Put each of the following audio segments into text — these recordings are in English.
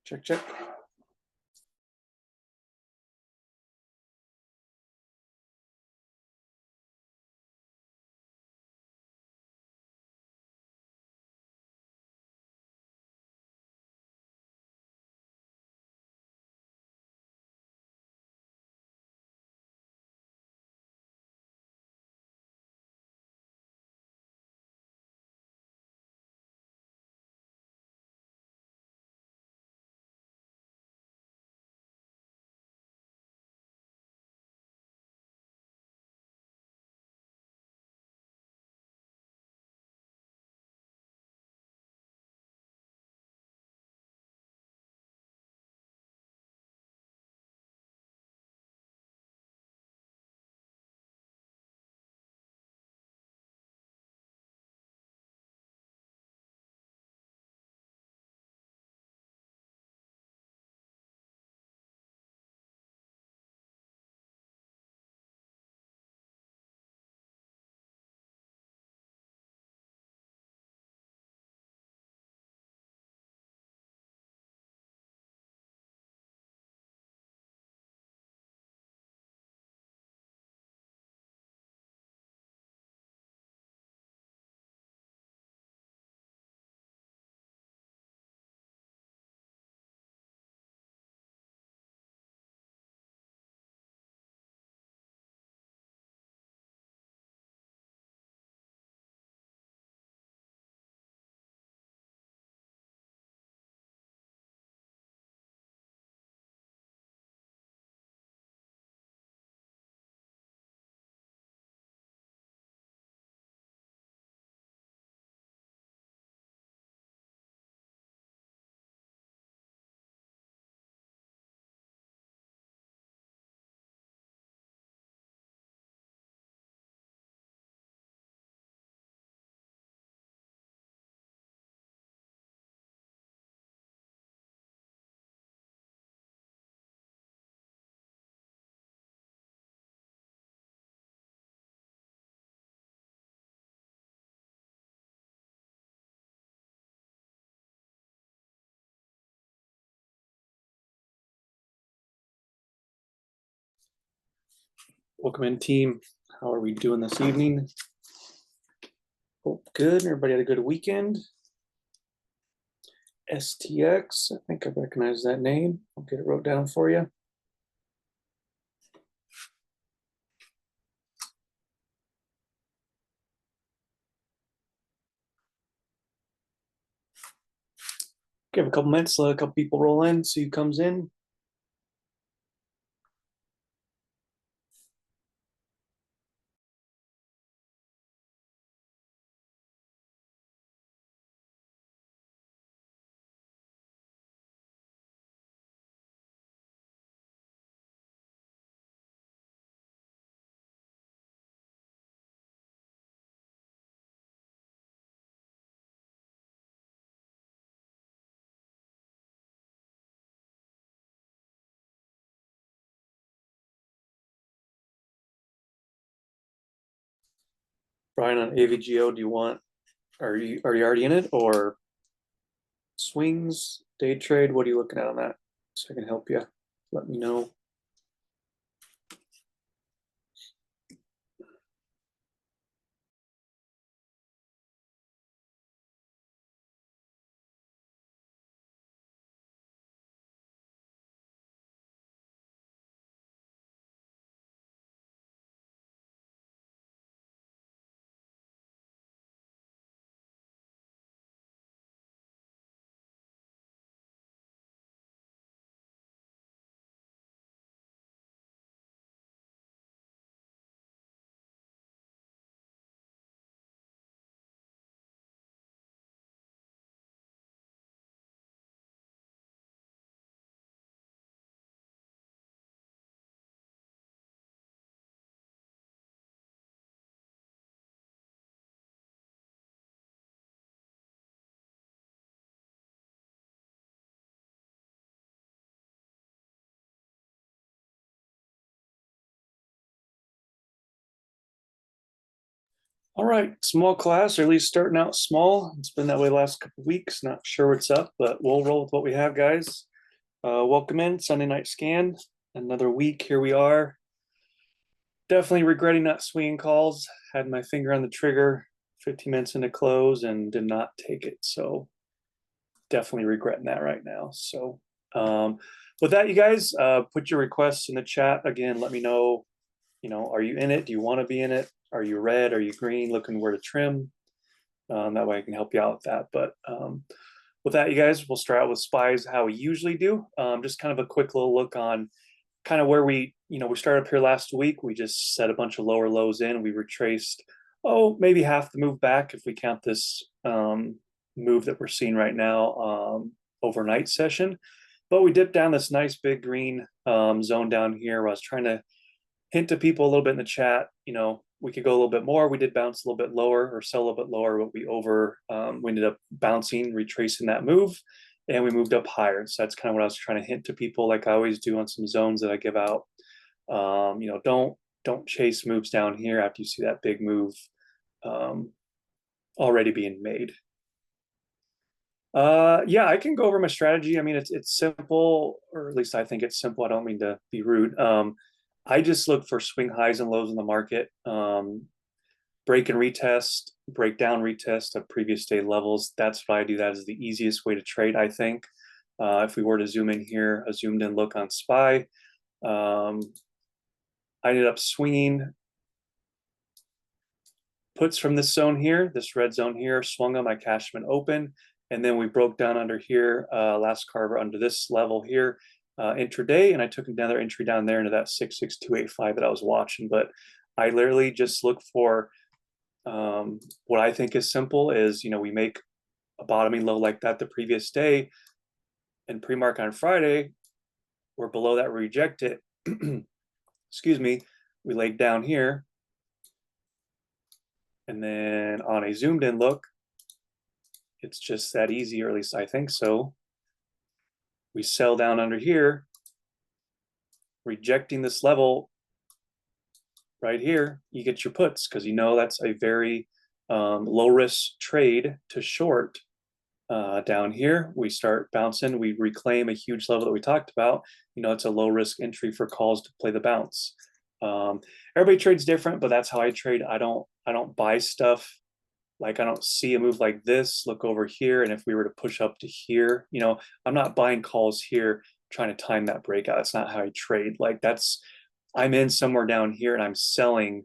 Check, check. Welcome in, team. How are we doing this evening? Hope good. Everybody had a good weekend. STX, I think I recognize that name. I'll get it wrote down for you. Give a couple minutes, let a couple people roll in, see who comes in. Brian, on AVGO, do you want, are you already in it, or swings, day trade? What are you looking at on that? So I can help you. Let me know. All right, small class, or at least starting out small. It's been that way the last couple of weeks. Not sure what's up, but we'll roll with what we have, guys. Welcome in Sunday night scan. Another week. Here we are. Definitely regretting not swinging calls. Had my finger on the trigger 15 minutes into close and did not take it. So definitely regretting that right now. So with that, you guys, put your requests in the chat again. Let me know. Are you in it? Do you want to be in it? Are you red? Are you green? Looking where to trim. That way I can help you out with that. But with that, you guys, we'll start out with spies how we usually do. Just kind of a quick little look on kind of where we started up here last week. We just set a bunch of lower lows in. We retraced, maybe half the move back if we count this move that we're seeing right now overnight session. But we dipped down this nice big green zone down here where I was trying to hint to people a little bit in the chat, we could go a little bit more. We did bounce a little bit lower or sell a little bit lower, but we ended up bouncing, retracing that move, and we moved up higher. So that's kind of what I was trying to hint to people, like I always do on some zones that I give out. Don't chase moves down here after you see that big move already being made. Yeah, I can go over my strategy. I mean, it's simple, or at least I think it's simple. I don't mean to be rude. I just look for swing highs and lows in the market, break and retest, break down, retest of previous day levels. That's why I do. That is the easiest way to trade, I think. If we were to zoom in here, a zoomed in look on SPY, I ended up swinging puts from this zone here, this red zone here, swung on my Cashman open, and then we broke down under here, last carver under this level here, intraday, and I took another entry down there into that 66285 that I was watching. But I literally just look for what I think is simple is, we make a bottoming low like that the previous day, and pre-mark on Friday, we're below that, reject it. Excuse me, we laid down here, and then on a zoomed in look, it's just that easy, or at least I think so. We sell down under here, rejecting this level right here. You get your puts because that's a very low risk trade to short. Down here, we start bouncing. We reclaim a huge level that we talked about. It's a low risk entry for calls to play the bounce. Everybody trades different, but that's how I trade. I don't buy stuff. Like, I don't see a move like this, look over here, and if we were to push up to here, I'm not buying calls here trying to time that breakout. That's not how I trade. Like, I'm in somewhere down here and I'm selling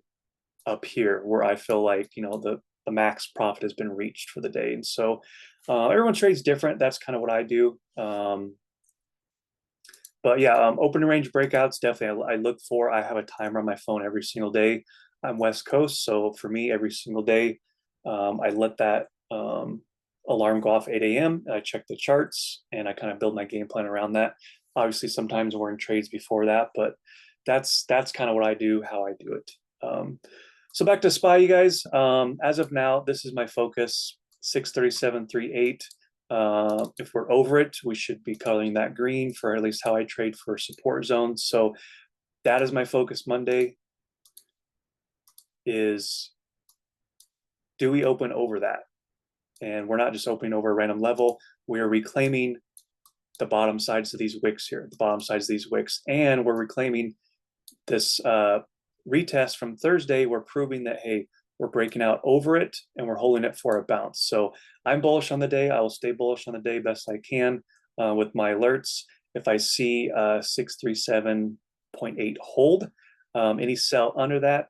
up here where I feel like, the max profit has been reached for the day. And so everyone trades different. That's kind of what I do. But yeah, open range breakouts, definitely I look for. I have a timer on my phone every single day. I'm West Coast, so for me, every single day, I let that alarm go off 8 a.m. I check the charts and I kind of build my game plan around that. Obviously, sometimes we're in trades before that, but that's kind of what I do, how I do it. So back to SPY, you guys. As of now, this is my focus, 637.38. If we're over it, we should be coloring that green for at least how I trade for support zones. So that is my focus Monday, is do we open over that? And we're not just opening over a random level. We are reclaiming the bottom sides of these wicks here, the bottom sides of these wicks. And we're reclaiming this retest from Thursday. We're proving that, hey, we're breaking out over it and we're holding it for a bounce. So I'm bullish on the day. I will stay bullish on the day best I can with my alerts. If I see 637.8 hold, any sell under that,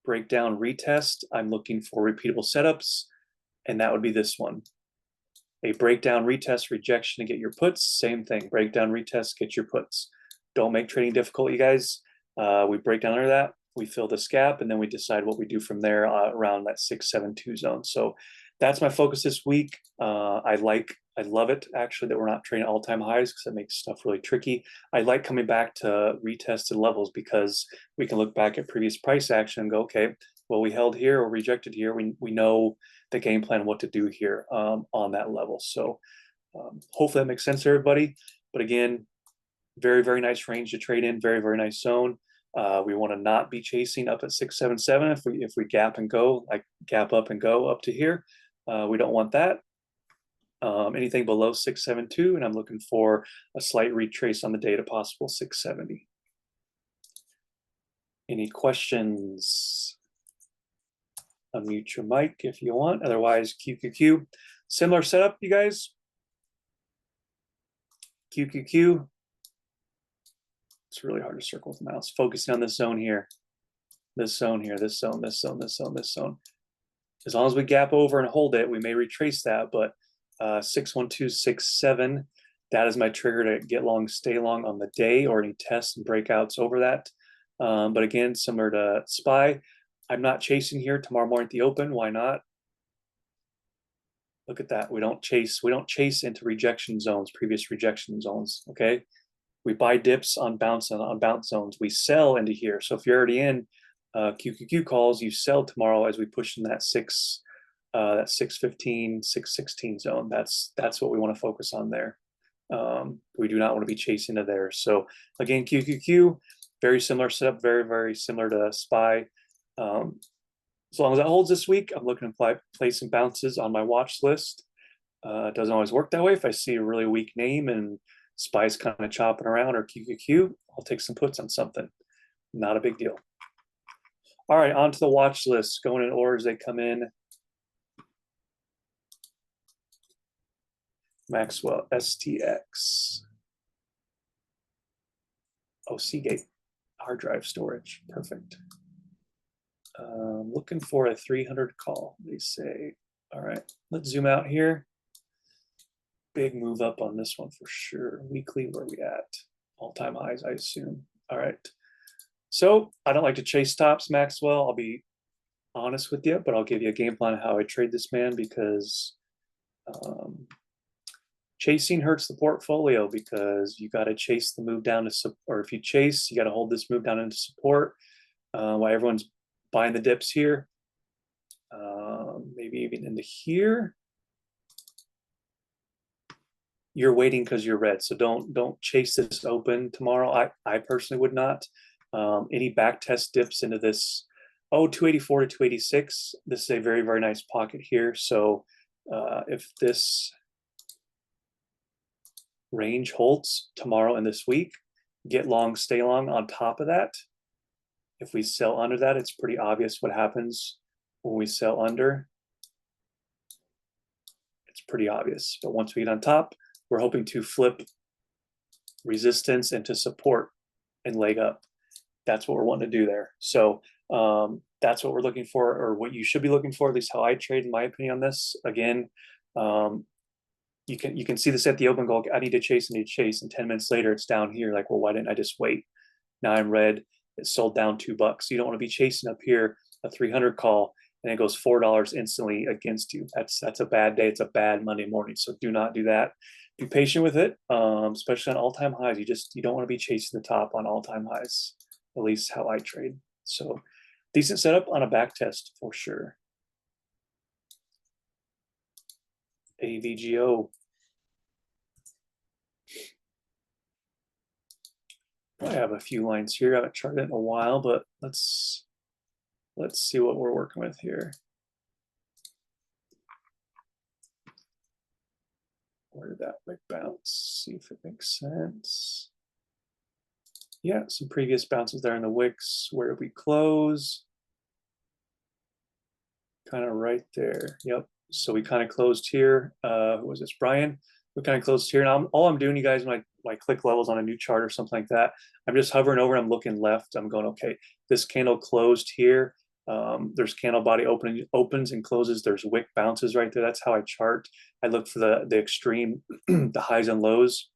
breakdown retest, I'm looking for repeatable setups, and that would be this one. A breakdown retest rejection to get your puts, same thing. Breakdown retest, get your puts. Don't make trading difficult, you guys. We break down under that, we fill this gap, and then we decide what we do from there around that 672 zone. So that's my focus this week. I love it actually that we're not trading all-time highs, because that makes stuff really tricky. I like coming back to retested levels because we can look back at previous price action and go, okay, well, we held here or rejected here. We know the game plan, what to do here on that level. So hopefully that makes sense to everybody. But again, very, very nice range to trade in, very, very nice zone. We want to not be chasing up at 677 if we gap and go, like gap up and go up to here. We don't want that. Anything below 672, and I'm looking for a slight retrace on the day to possible 670. Any questions? Unmute your mic if you want. Otherwise, QQQ. Similar setup, you guys. QQQ. It's really hard to circle with the mouse. Focusing on this zone here. This zone here, this zone, this zone, this zone, this zone. As long as we gap over and hold it, we may retrace that, but 61267, that is my trigger to get long, stay long on the day, or any tests and breakouts over that. But again, similar to SPY, I'm not chasing here tomorrow morning at the open. Why not? Look at that. We don't chase into rejection zones, previous rejection zones. Okay. We buy dips on bounce zones. We sell into here. So if you're already in QQQ calls, you sell tomorrow as we push in that 615, 616 zone. That's what we want to focus on there. We do not want to be chasing to there. So again, QQQ, very similar setup, very, very similar to SPY. As long as that holds this week, I'm looking to play some bounces on my watch list. It doesn't always work that way. If I see a really weak name and SPY's kind of chopping around, or QQQ, I'll take some puts on something. Not a big deal. All right, on to the watch list. Going in order as they come in. Maxwell, STX. Oh, Seagate, hard drive storage. Perfect. Looking for a 300 call, they say. All right, let's zoom out here. Big move up on this one for sure. Weekly, where are we at? All-time highs, I assume. All right. So I don't like to chase stops, Maxwell. I'll be honest with you, but I'll give you a game plan of how I trade this man, because chasing hurts the portfolio, because you got to chase the move down to, or if you chase, you got to hold this move down into support. While everyone's buying the dips here, maybe even into here. You're waiting because you're red, so don't chase this open tomorrow. I personally would not. Any back test dips into this 284 to 286. This is a very, very nice pocket here. So if this range holds tomorrow and this week, get long, stay long on top of that. If we sell under that, it's pretty obvious what happens when we sell under. It's pretty obvious. But once we get on top, we're hoping to flip resistance into support and leg up. That's what we're wanting to do there. So that's what we're looking for, or what you should be looking for, at least how I trade, in my opinion, on this. Again, you can see this at the open, go, I need to chase, and 10 minutes later it's down here. Like, well, why didn't I just wait? Now I'm red. It sold down $2. You don't want to be chasing up here a 300 call and it goes $4 instantly against you. That's a bad day. It's a bad Monday morning. So do not do that. Be patient with it, especially on all-time highs. You don't want to be chasing the top on all-time highs, at least how I trade. So decent setup on a back test for sure. AVGO. I have a few lines here. I haven't charted it in a while, but let's see what we're working with here. Where did that wick bounce? See if it makes sense. Yeah, some previous bounces there in the wicks. Where did we close? Kind of right there. Yep. So we kind of closed here. Who was this? Brian. We kind of closed here. And all I'm doing, you guys, when I click levels on a new chart or something like that, I'm just hovering over. I'm looking left. I'm going, okay, this candle closed here. There's candle body opens and closes. There's wick bounces right there. That's how I chart. I look for the extreme, the highs and lows,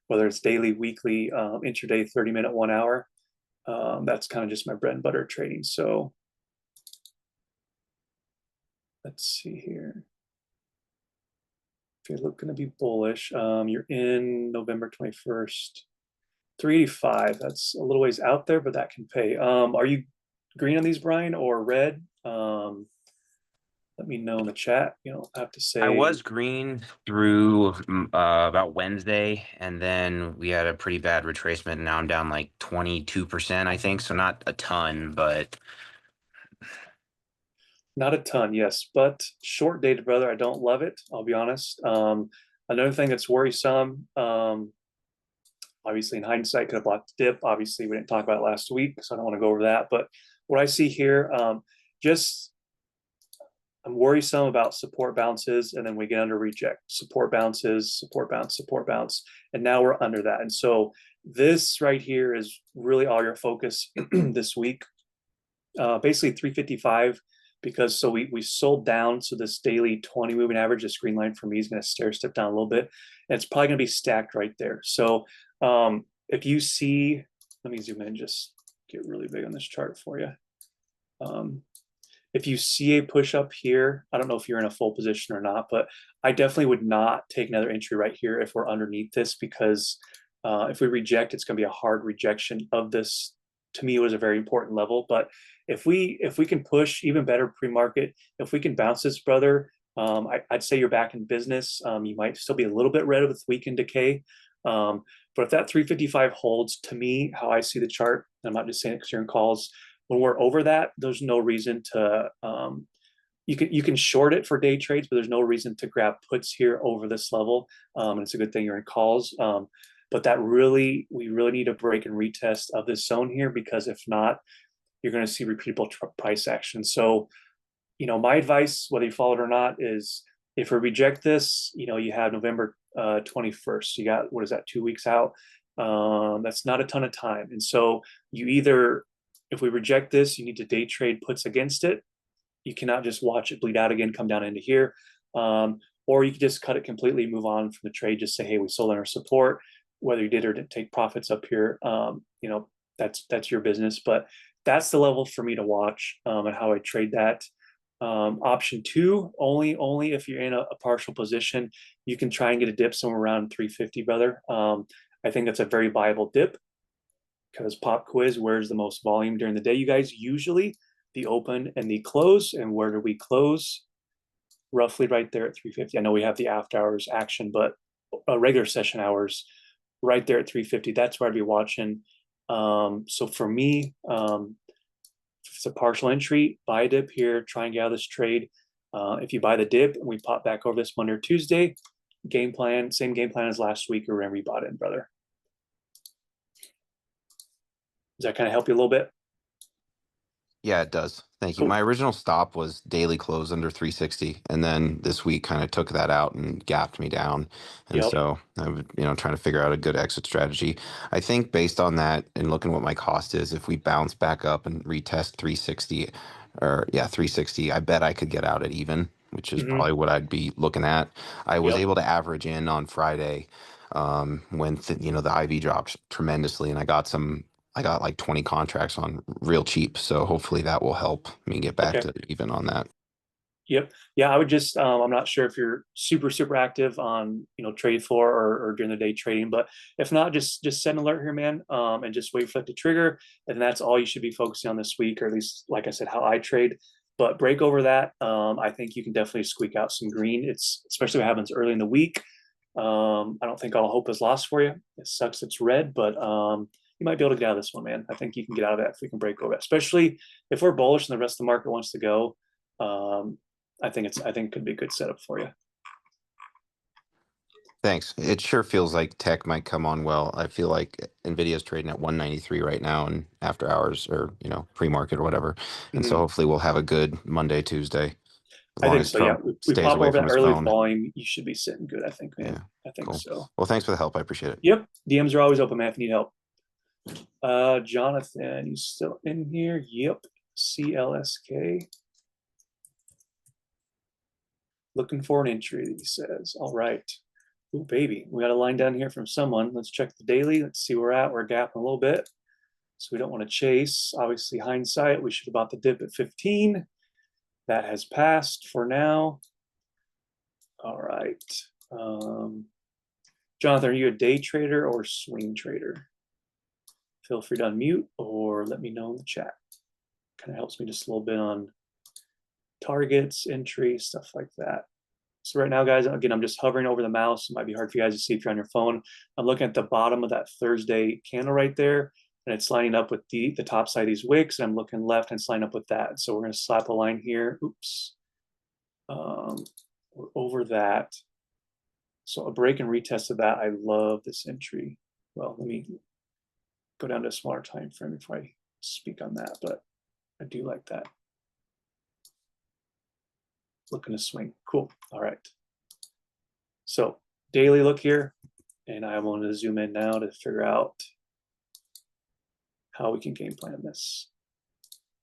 whether it's daily, weekly, intraday, 30-minute, 1 hour. That's kind of just my bread and butter trading. So let's see here. If you're looking to be bullish, you're in November 21st. 385. That's a little ways out there, but that can pay. Are you green on these, Brian, or red? Let me know in the chat. You don't have to say. I was green through about Wednesday, and then we had a pretty bad retracement. And now I'm down like 22%, I think. So not a ton, but Not a ton, yes, but short dated, brother. I don't love it. I'll be honest. Another thing that's worrisome, obviously in hindsight, could have blocked the dip. Obviously, we didn't talk about it last week, so I don't want to go over that. But what I see here, just I'm worrisome about support bounces, and then we get under reject. Support bounces, support bounce, support bounce, and now we're under that. And so this right here is really all your focus this week. Basically 355 because so we sold down. So this daily 20 moving average, this green line for me is going to stair step down a little bit. And it's probably going to be stacked right there. So if you see, let me zoom in, just get really big on this chart for you. If you see a push up here, I don't know if you're in a full position or not, but I definitely would not take another entry right here if we're underneath this, because if we reject, it's going to be a hard rejection of this. To me, it was a very important level. But if we can push even better pre-market, if we can bounce this, brother, I'd say you're back in business. You might still be a little bit red with weekend decay. But if that 355 holds, to me, how I see the chart, I'm not just saying it because you're in calls, when we're over that, there's no reason to you can short it for day trades, but there's no reason to grab puts here over this level. And it's a good thing you're in calls. But we really need a break and retest of this zone here, because if not, you're going to see repeatable price action. So, my advice, whether you follow it or not, is if we reject this, you have November 21st. You got, what is that, 2 weeks out? That's not a ton of time. And so you either, if we reject this, you need to day trade puts against it. You cannot just watch it bleed out again, come down into here. Or you can just cut it completely, move on from the trade, just say, hey, we sold under support. Whether you did or didn't take profits up here, that's your business. But that's the level for me to watch, and how I trade that. Option two, only if you're in a partial position, you can try and get a dip somewhere around 350, brother. I think that's a very viable dip, because pop quiz, where's the most volume during the day, you guys? Usually the open and the close. And where do we close? Roughly right there at 350. I know we have the after hours action, but regular session hours right there at 350. That's where I'd be watching. So for me, if it's a partial entry, buy a dip here, try and get out of this trade. If you buy the dip and we pop back over this Monday or Tuesday, game plan, same game plan as last week or whenever you bought in, brother. Does that kind of help you a little bit? Yeah, it does. Thank you. Cool. My original stop was daily close under 360, and then this week kind of took that out and gapped me down. And Yep. so I'm, trying to figure out a good exit strategy. I think based on that and looking what my cost is, if we bounce back up and retest 360, or yeah, 360, I bet I could get out at even, which is Mm-hmm. probably what I'd be looking at. I was Yep. able to average in on Friday, when the IV dropped tremendously, and I got like 20 contracts on real cheap. So hopefully that will help me get back Okay. to even on that. Yep. Yeah, I would just I'm not sure if you're super active on trade floor or during the day trading, but if not, just set an alert here, man, and just wait for it to trigger, and that's all you should be focusing on this week, or at least, like I said, how I trade. But break over that, I think you can definitely squeak out some green. It's especially what happens early in the week. I don't think all hope is lost for you. It sucks it's red, but you might be able to get out of this one, man. I think you can get out of that if we can break over it, especially if we're bullish and the rest of the market wants to go. I think it could be a good setup for you. Thanks. It sure feels like tech might come on well. I feel like Nvidia's trading at 193 right now and after hours, or, pre-market or whatever. And so Mm-hmm. hopefully we'll have a good Monday, Tuesday, as I long think as so. Yeah, Trump we stays pop away over from that his early phone. volume. You should be sitting good. I think, man. Yeah. I think Cool. so. Well, thanks for the help. I appreciate it. Yep. DMs are always open, man. If you need help. Jonathan, you still in here? Yep. CLSK. Looking for an entry, he says. All right. Ooh, baby. We got a line down here from someone. Let's check the daily. Let's see where we're at. We're gapping a little bit. So we don't want to chase. Obviously, hindsight, we should have bought the dip at 15. That has passed for now. All right. Jonathan, are you a day trader or swing trader? Feel free to unmute or let me know in the chat. Kind of helps me just a little bit on targets, entry, stuff like that. So right now, guys, again, I'm just hovering over the mouse. It might be hard for you guys to see if you're on your phone. I'm looking at the bottom of that Thursday candle right there. and it's lining up with the top side of these wicks, and I'm looking left and it's lining up with that. So we're going to slap a line here. Oops. We're over that. So a break and retest of that. I love this entry. Well, let me go down to a smaller time frame before I speak on that, but I do like that. Looking to swing. Cool. All right. So daily look here, and I want to zoom in now to figure out how we can game plan this.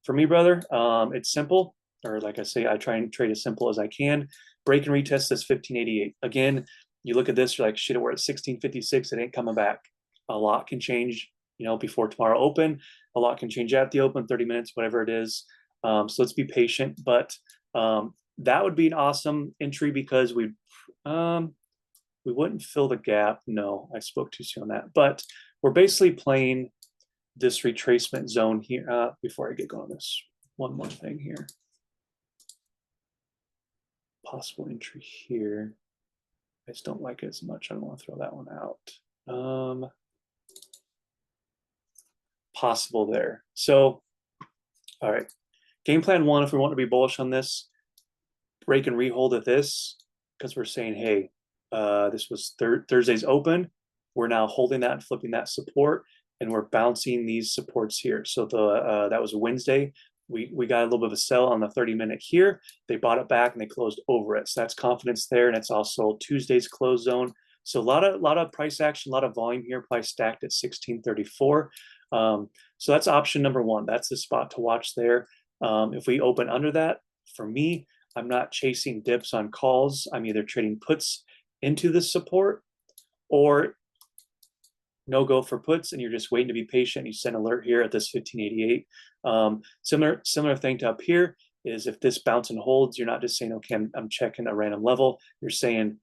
For me, brother, it's simple, or like I say, I try and trade as simple as I can. Break and retest this 1588. Again, you look at this, you're like, shit, we're at 1656. It ain't coming back. A lot can change, before tomorrow open. A lot can change at the open, 30 minutes, whatever it is. So let's be patient. But that would be an awesome entry because we wouldn't fill the gap. No, I spoke too soon on that. But we're basically playing this retracement zone here. Before I get going on this, one more thing here. Possible entry here. I just don't like it as much. I don't want to throw that one out. Possible there. So, all right. Game plan one, if we want to be bullish on this, break and rehold at this, because we're saying, hey, this was Thursday's open. We're now holding that and flipping that support, and we're bouncing these supports here. So that was Wednesday. We got a little bit of a sell on the 30-minute here. They bought it back and they closed over it. So that's confidence there, and it's also Tuesday's close zone. So a lot of price action, a lot of volume here, probably stacked at 1634. So that's option number one. That's the spot to watch there. If we open under that, for me, I'm not chasing dips on calls. I'm either trading puts into the support or no go for puts, and you're just waiting to be patient. You send alert here at this 1588. Similar thing to up here is if this bounce and holds, you're not just saying, okay, I'm checking a random level. You're saying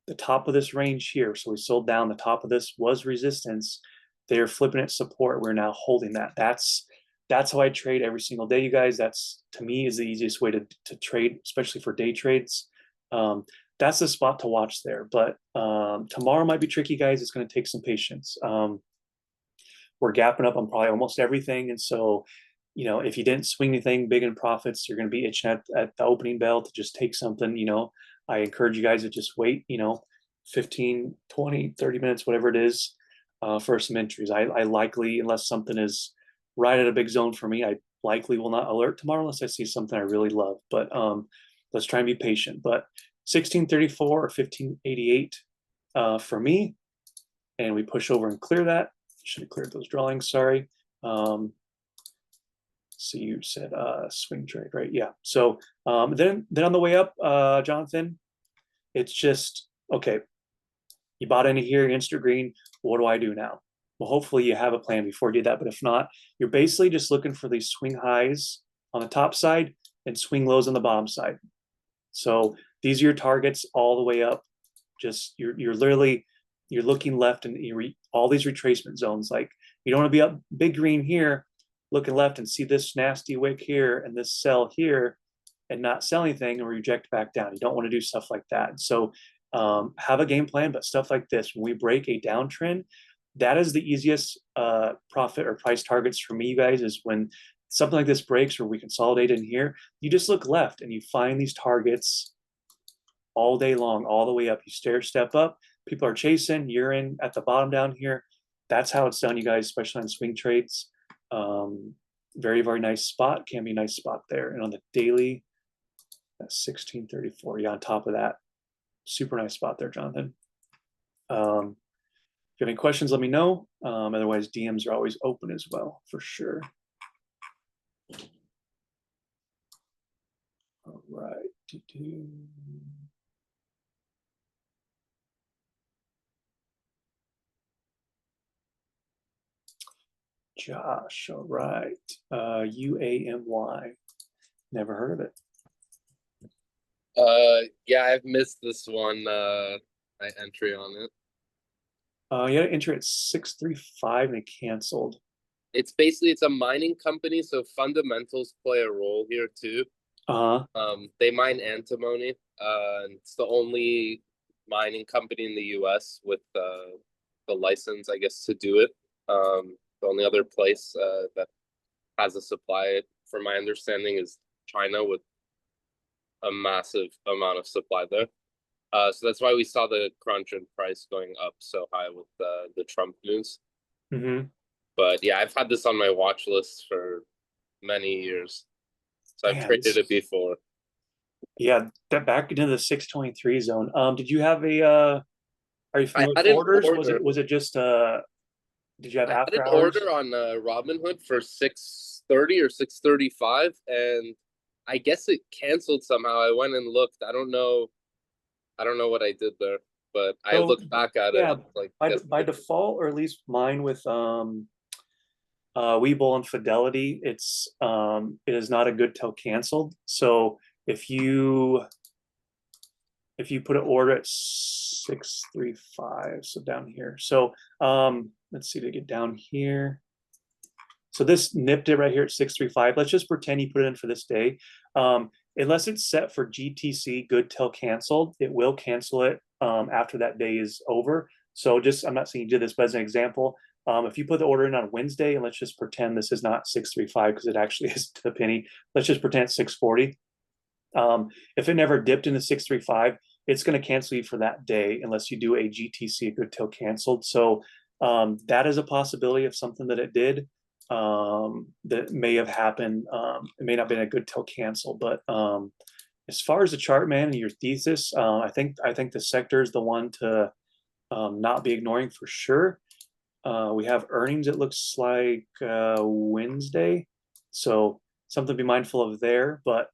the top of this range here. So we sold down, the top of this was resistance. They're flipping it support. We're now holding that. That's how I trade every single day, you guys. That's, to me, is the easiest way to trade, especially for day trades. That's the spot to watch there. But tomorrow might be tricky, guys. It's going to take some patience. We're gapping up on probably almost everything. And so, if you didn't swing anything big in profits, you're going to be itching at the opening bell to just take something. I encourage you guys to just wait, 15, 20, 30 minutes, whatever it is, for some entries. I likely, unless something is right at a big zone for me, I likely will not alert tomorrow unless I see something I really love. But let's try and be patient. But 1634 or 1588 for me, and we push over and clear that. Should have cleared those drawings, sorry. So you said swing trade, right? Yeah. So then on the way up, Jonathan, it's just, okay, you bought into here, instant green. What do I do now? Well, hopefully you have a plan before you do that. But if not, you're basically just looking for these swing highs on the top side and swing lows on the bottom side. So these are your targets all the way up. Just you're literally, you're looking left and all these retracement zones. Like, you don't want to be up big green here, looking left and see this nasty wick here and this sell here and not sell anything and reject back down. You don't want to do stuff like that. So have a game plan, but stuff like this, when we break a downtrend, that is the easiest profit or price targets for me, you guys, is when something like this breaks or we consolidate in here, you just look left and you find these targets all day long, all the way up. You step up, people are chasing, you're in at the bottom down here. That's how it's done, you guys, especially on swing trades. Very, very nice spot, can be a nice spot there. And on the daily, that's 1634. Yeah, on top of that, super nice spot there, Jonathan. If you have any questions, let me know. Otherwise, DMs are always open as well, for sure. All right. Josh, all right. UAMY. Never heard of it. Yeah, I've missed this one. My entry on it. You had to enter at 635 and it canceled. It's a mining company, so fundamentals play a role here too. They mine antimony. It's the only mining company in the U.S. with the license, I guess, to do it. The only other place that has a supply, from my understanding, is China, with a massive amount of supply there. So that's why we saw the crunch and price going up so high with the Trump news. Mm-hmm. But yeah, I've had this on my watch list for many years. So I've traded it before. Yeah, that back into the 623 zone. Did you have a are you familiar with an orders? order. Was it just did you have I had after an hours? order on Robinhood for 630 or 635, and I guess it canceled somehow. I went and looked. I don't know what I did there, but I looked back at it. Like by default, or at least mine with Webull and Fidelity, it is not a good till canceled. So if you put an order at 635, so down here. So let's see to get down here. So this nipped it right here at 635. Let's just pretend you put it in for this day. Unless it's set for GTC good till canceled, it will cancel it after that day is over. So just, I'm not saying you did this, but as an example, if you put the order in on Wednesday, and let's just pretend this is not 635 because it actually is to the penny. Let's just pretend it's 640. If it never dipped into 635, it's going to cancel you for that day unless you do a GTC good till canceled. So that is a possibility of something that it did that may have happened. It may not have been a good till cancel, but as far as the chart, man, and your thesis, I think the sector is the one to not be ignoring for sure. We have earnings, it looks like Wednesday, so something to be mindful of there. But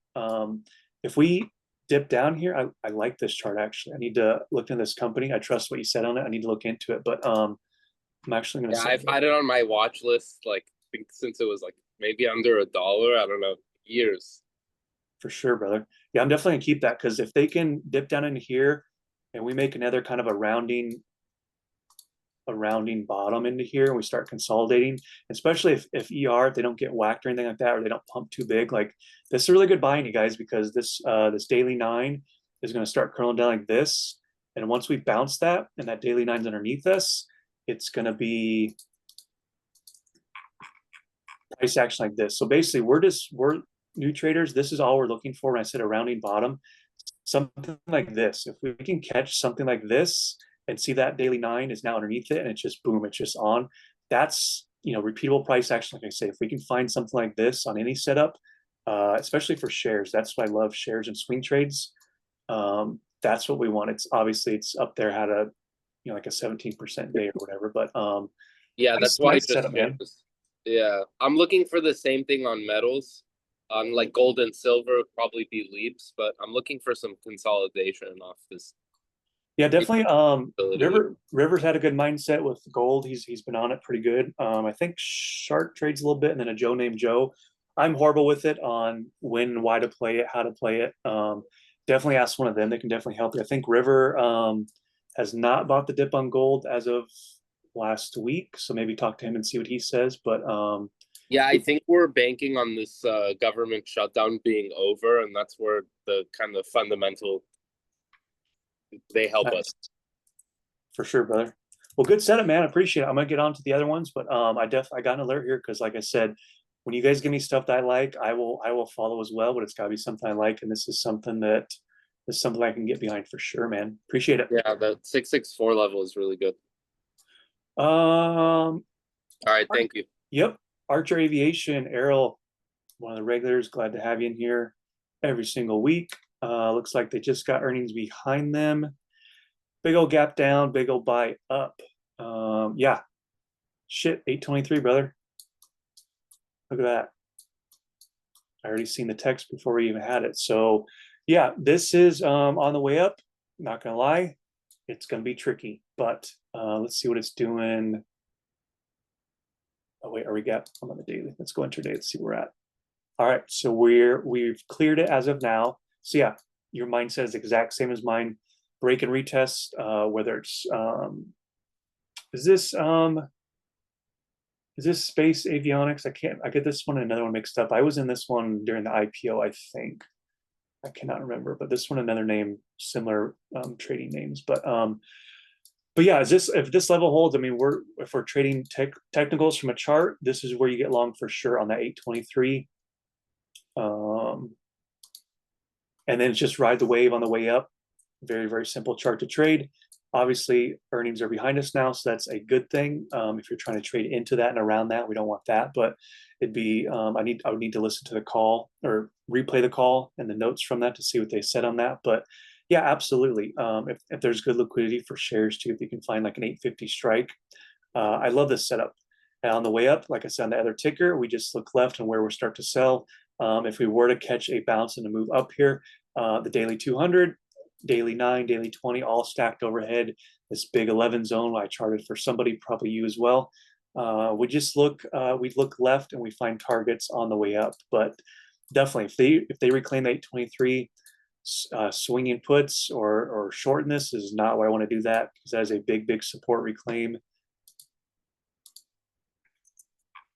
if we dip down here, I like this chart actually. I need to look into this company. I trust what you said on it. I need to look into it, but I'm actually going to say I've had it on my watch list, like, I think since it was like maybe under $1. I don't know, years. For sure, brother. Yeah, I'm definitely gonna keep that, because if they can dip down into here and we make another kind of a rounding bottom into here and we start consolidating, especially if they don't get whacked or anything like that, or they don't pump too big, like this is really good buying, you guys, because this daily 9 is going to start curling down like this, and once we bounce that and that daily 9's underneath us, it's going to be price action like this. So basically we're new traders, this is all we're looking for when I said a rounding bottom, something like this. If we can catch something like this and see that daily 9 is now underneath it and it's just boom, it's just on, that's repeatable price action. Like I say, if we can find something like this on any setup, especially for shares, that's why I love shares and swing trades. That's what we want. It's obviously it's up there, had a like a 17% day or whatever, but yeah, that's why I just setup, man. Yeah, I'm looking for the same thing on metals. On like gold and silver would probably be leaps, but I'm looking for some consolidation off this. Yeah, definitely. Rivers had a good mindset with gold. He's been on it pretty good. I think Shark trades a little bit, and then a Joe named Joe. I'm horrible with it on when and why to play it, how to play it. Definitely ask one of them. They can definitely help you. I think River has not bought the dip on gold as of last week, so maybe talk to him and see what he says. But yeah, I think we're banking on this government shutdown being over, and that's where the kind of fundamental they help us. For sure, brother. Well, good setup, man. I appreciate it. I'm gonna get on to the other ones, but I got an alert here because, like I said, when you guys give me stuff that I like, I will follow as well. But it's gotta be something I like, and this is something I can get behind for sure, man. Appreciate it. Yeah, the 664 level is really good. All right, thank you. Yep. Archer Aviation, Errol, one of the regulars. Glad to have you in here every single week. Looks like they just got earnings behind them. Big old gap down, big old buy up. Yeah. Shit, 823, brother. Look at that. I already seen the text before we even had it. So yeah, this is on the way up. Not gonna lie, it's gonna be tricky, but let's see what it's doing. Oh wait, are we got? I'm on the daily. Let's go intraday. Let's see where we're at. All right, so we've cleared it as of now. So yeah, your mindset is exact same as mine. Break and retest, whether it's is this Space Avionics? I get this one and another one mixed up. I was in this one during the IPO, I think. I cannot remember, but this one, another name, similar trading names. But But yeah, if this level holds, I mean, if we're trading technicals from a chart, this is where you get long for sure on that 823. And then just ride the wave on the way up. Very, very simple chart to trade. Obviously, earnings are behind us now, so that's a good thing. If you're trying to trade into that and around that, we don't want that. But it'd be I would need to listen to the call or replay the call and the notes from that to see what they said on that. But yeah, absolutely. If there's good liquidity for shares too, if you can find like an 850 strike, I love this setup. And on the way up, like I said on the other ticker, we just look left and where we start to sell. If we were to catch a bounce and a move up here, the daily 200, daily 9, daily 20, all stacked overhead, this big 11 zone I charted for somebody, probably you as well. We look left and we find targets on the way up. But definitely, if they reclaim 823, swinging puts or shorten this is not why I want to do that, because that is a big support reclaim.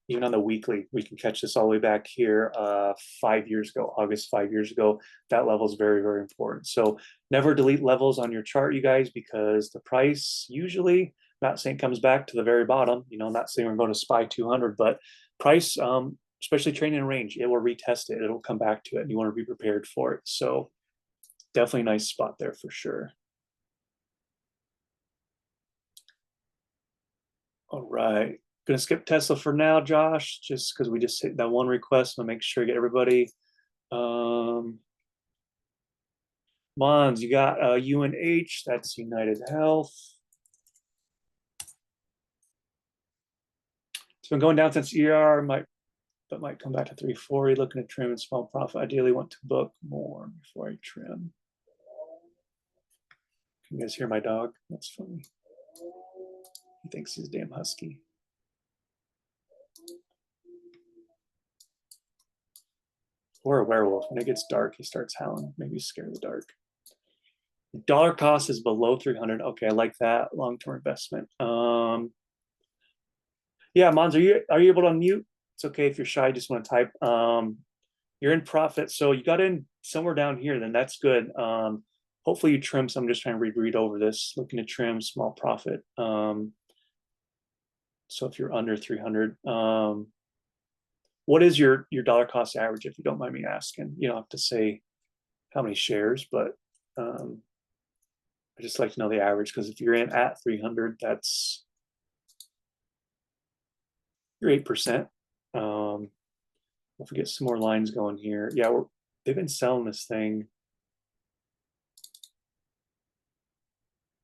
Even on the weekly, we can catch this all the way back here 5 years ago, August 5 years ago. That level is very, very important. So never delete levels on your chart, you guys, because the price usually, not saying comes back to the very bottom, not saying we're going to SPY 200, but price, especially trading in range, it will retest it. It'll come back to it, and you want to be prepared for it. So definitely a nice spot there for sure. All right. Gonna skip Tesla for now, Josh, just because we just hit that one request. I'll make sure I get everybody. Mons, you got UNH, that's United Health. It's been going down since ER, might come back to 340. Looking to trim and small profit. Ideally want to book more before I trim. Can you guys hear my dog? That's funny. He thinks he's damn husky. Or a werewolf. When it gets dark, he starts howling. Maybe he's scared of the dark. The dollar cost is below 300. Okay, I like that long-term investment. Yeah, Mons, are you able to unmute? It's okay if you're shy. Just want to type. You're in profit, so you got in somewhere down here. Then that's good. Hopefully you trim. So I'm just trying to read over this. Looking to trim small profit. So if you're under 300. What is your dollar cost average, if you don't mind me asking? You don't have to say how many shares, but I just like to know the average, because if you're in at 300, that's you're 8%. If we get some more lines going here, yeah, they've been selling this thing.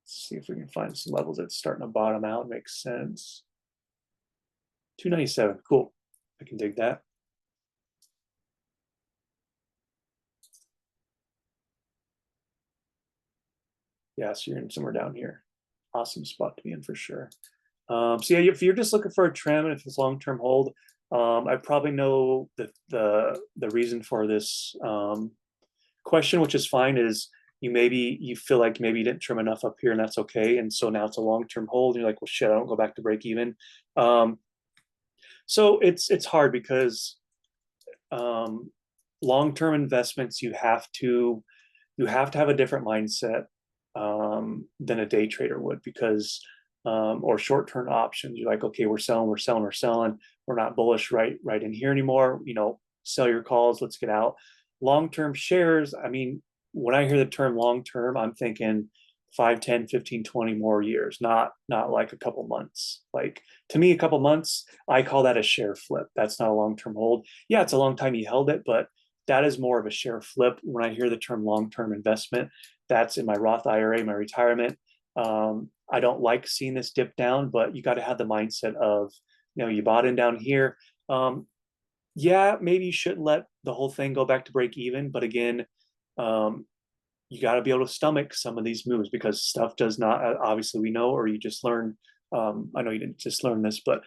Let's see if we can find some levels that's starting to bottom out. Makes sense. 297, cool. I can dig that. Yeah, so you're in somewhere down here. Awesome spot to be in for sure. So yeah, if you're just looking for a trim and if it's long-term hold, I probably know the reason for this question, which is fine, is you feel like maybe you didn't trim enough up here, and that's okay. And so now it's a long-term hold. And you're like, well, shit, I don't go back to break even. So it's hard because long-term investments, you have to have a different mindset than a day trader would, because or short-term options, you're like, okay, we're selling, we're not bullish right in here anymore, sell your calls, let's get out. Long-term shares, I mean, when I hear the term long-term, I'm thinking 5, 10, 15, 20 more years, not like a couple months. Like, to me, a couple months, I call that a share flip. That's not a long-term hold. Yeah, it's a long time you held it, but that is more of a share flip. When I hear the term long-term investment, that's in my Roth IRA, my retirement. I don't like seeing this dip down, but you got to have the mindset of, you bought in down here. Yeah, maybe you shouldn't let the whole thing go back to break even. But again, you got to be able to stomach some of these moves, because stuff does not, obviously we know, or you just learn. I know you didn't just learn this, but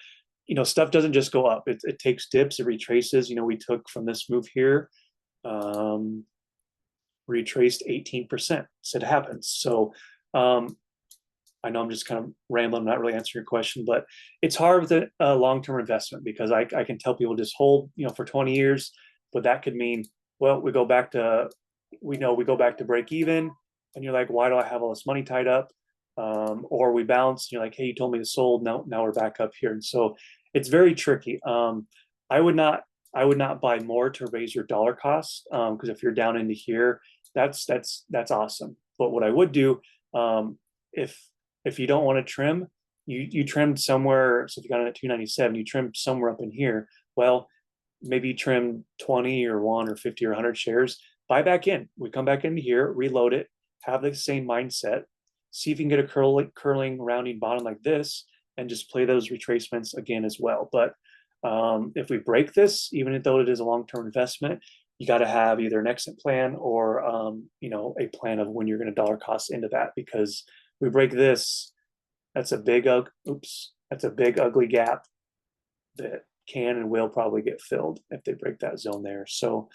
stuff doesn't just go up. It takes dips, it retraces. We took from this move here, retraced 18%. So it happens. So I know I'm just kind of rambling, not really answering your question, but it's hard with a long-term investment, because I can tell people just hold, for 20 years, but that could mean, well, we go back to break even, and you're like, why do I have all this money tied up? or we bounce, and you're like, hey, you told me to sold, now we're back up here. And so it's very tricky. I would not buy more to raise your dollar costs, because if you're down into here, that's awesome. But what I would do, if you don't want to trim, you trimmed somewhere. So if you got it at 297, you trimmed somewhere up in here. Well, maybe you trim 20 or 1 or 50 or 100 shares, buy back in. We come back into here, reload it, have the same mindset, see if you can get a curling rounding bottom like this, and just play those retracements again as well. But if we break this, even though it is a long-term investment, you got to have either an exit plan or a plan of when you're going to dollar cost into that, because we break this, that's a big ugly gap that can and will probably get filled if they break that zone there. So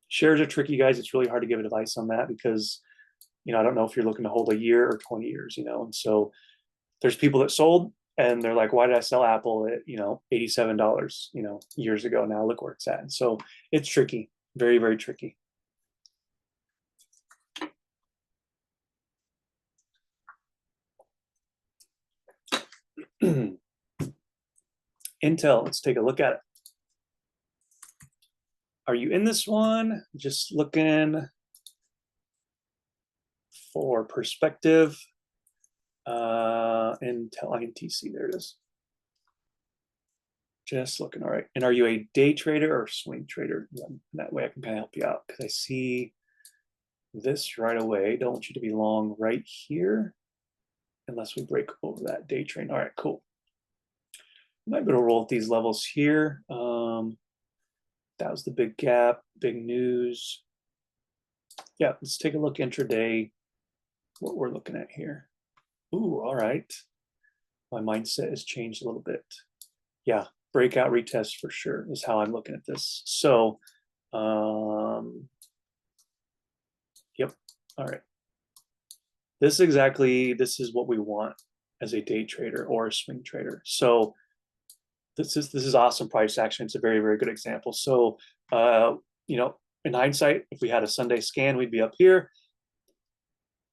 shares are tricky, guys. It's really hard to give advice on that because I don't know if you're looking to hold a year or 20 years, and so there's people that sold and they're like, why did I sell Apple at $87 years ago? Now look where it's at. And so it's tricky, very, very tricky. Intel, let's take a look at it. Are you in this one? Just looking for perspective. Intel INTC, there it is. Just looking. All right. And are you a day trader or swing trader? That way I can kind of help you out, because I see this right away. Don't want you to be long right here unless we break over that day trade. All right, cool. I might be able to roll at these levels here. That was the big gap, big news. Yeah, let's take a look intraday, what we're looking at here. Ooh, all right. My mindset has changed a little bit. Yeah, breakout retest for sure is how I'm looking at this. So, yep. All right. This is what we want as a day trader or a swing trader. So this is awesome price action. It's a very, very good example. So, in hindsight, if we had a Sunday scan, we'd be up here.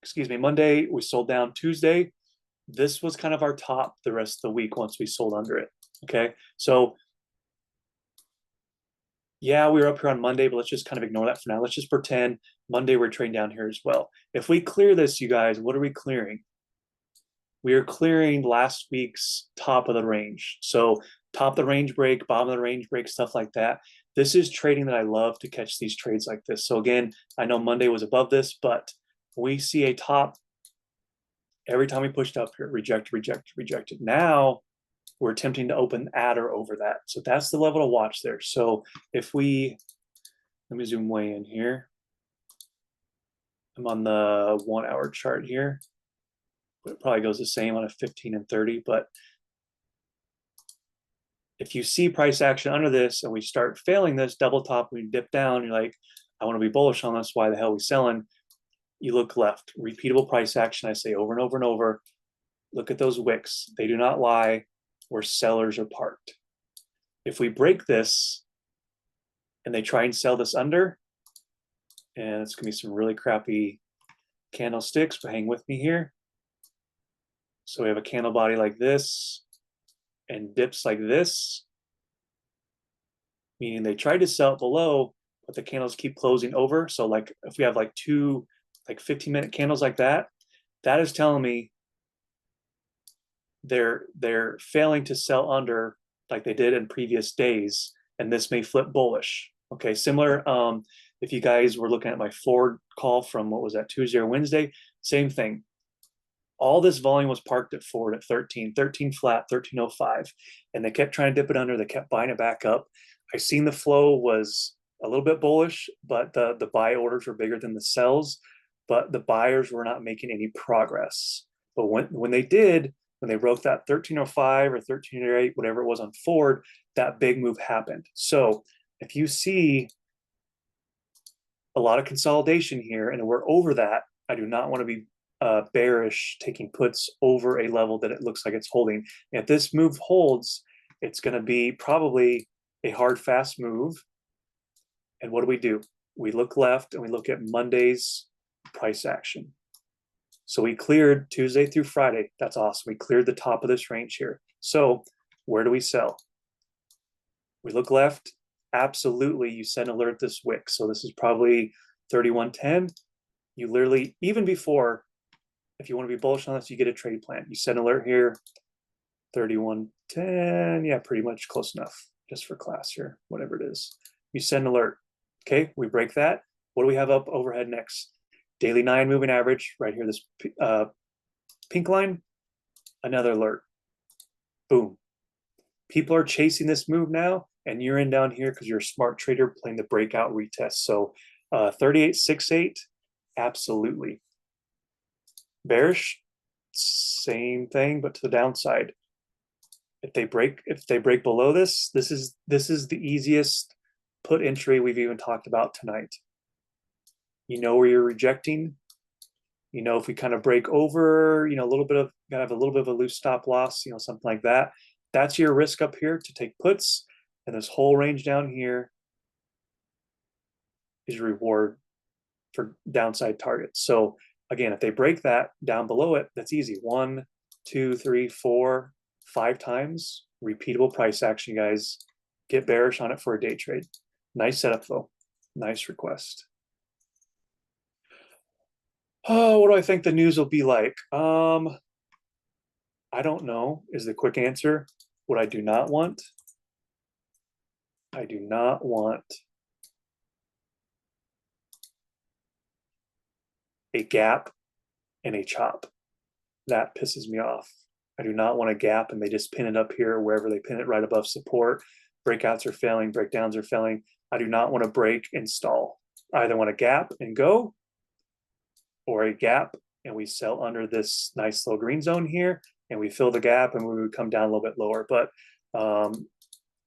Excuse me, Monday, we sold down. Tuesday, this was kind of our top the rest of the week once we sold under it. Okay, so yeah, we were up here on Monday, but let's just kind of ignore that for now. Let's just pretend Monday we're trading down here as well. If we clear this, you guys, what are we clearing? We are clearing last week's top of the range. So top of the range break, bottom of the range break, stuff like that. This is trading that I love to catch these trades like this. So again, I know Monday was above this, but we see a top every time we pushed up here, reject, reject, rejected. Now we're attempting to open at or over that. So that's the level to watch there. So if we, let me zoom way in here. I'm on the 1 hour chart here. It probably goes the same on a 15 and 30, but if you see price action under this and we start failing this double top, we dip down, you're like, I want to be bullish on this. Why the hell are we selling? You look left, repeatable price action. I say over and over and over, look at those wicks. They do not lie where sellers are parked. If we break this and they try and sell this under, and it's gonna be some really crappy candlesticks, but hang with me here. So we have a candle body like this and dips like this, meaning they tried to sell it below, but the candles keep closing over. So like if we have like two 15-minute candles like that, that is telling me they're failing to sell under like they did in previous days, and this may flip bullish. Okay, similar. If you guys were looking at my forward call from what was that, Tuesday or Wednesday, same thing. All this volume was parked at forward at 13 flat, 1305, and they kept trying to dip it under. They kept buying it back up. I seen the flow was a little bit bullish, but the buy orders were bigger than the sells, but the buyers were not making any progress. But when they did, when they broke that 1305 or 1308, whatever it was on forward, that big move happened. So if you see a lot of consolidation here and we're over that, I do not want to be bearish taking puts over a level that it looks like it's holding. If this move holds, it's going to be probably a hard, fast move. And what do? We look left and we look at Monday's price action. So we cleared Tuesday through Friday. That's awesome. We cleared the top of this range here. So where do we sell? We look left. Absolutely, you send alert this wick. So this is probably 31.10. You literally, even before, if you want to be bullish on this, you get a trade plan. You send alert here, 31.10. Yeah, pretty much close enough just for class here, whatever it is. You send alert. Okay, we break that. What do we have up overhead next? Daily 9 moving average right here, this pink line, another alert. Boom. People are chasing this move now, and you're in down here because you're a smart trader playing the breakout retest. So 38.68, absolutely. Bearish, same thing, but to the downside. If they break below this, this is the easiest put entry we've even talked about tonight. You know where you're rejecting. You know, if we kind of break over, you know, gotta have a little bit of a loose stop loss, you know, something like that. That's your risk up here to take puts. And this whole range down here is reward for downside targets. So again, if they break that down below it, that's easy. 1, 2, 3, 4, 5 times. Repeatable price action, guys. Get bearish on it for a day trade. Nice setup though. Nice request. Oh, what do I think the news will be like? I don't know is the quick answer. What I do not want, I do not want a gap and a chop. That pisses me off. I do not want a gap and they just pin it up here wherever they pin it right above support. Breakouts are failing, breakdowns are failing. I do not want to break and stall. I either want a gap and go, or a gap and we sell under this nice little green zone here and we fill the gap and we would come down a little bit lower. But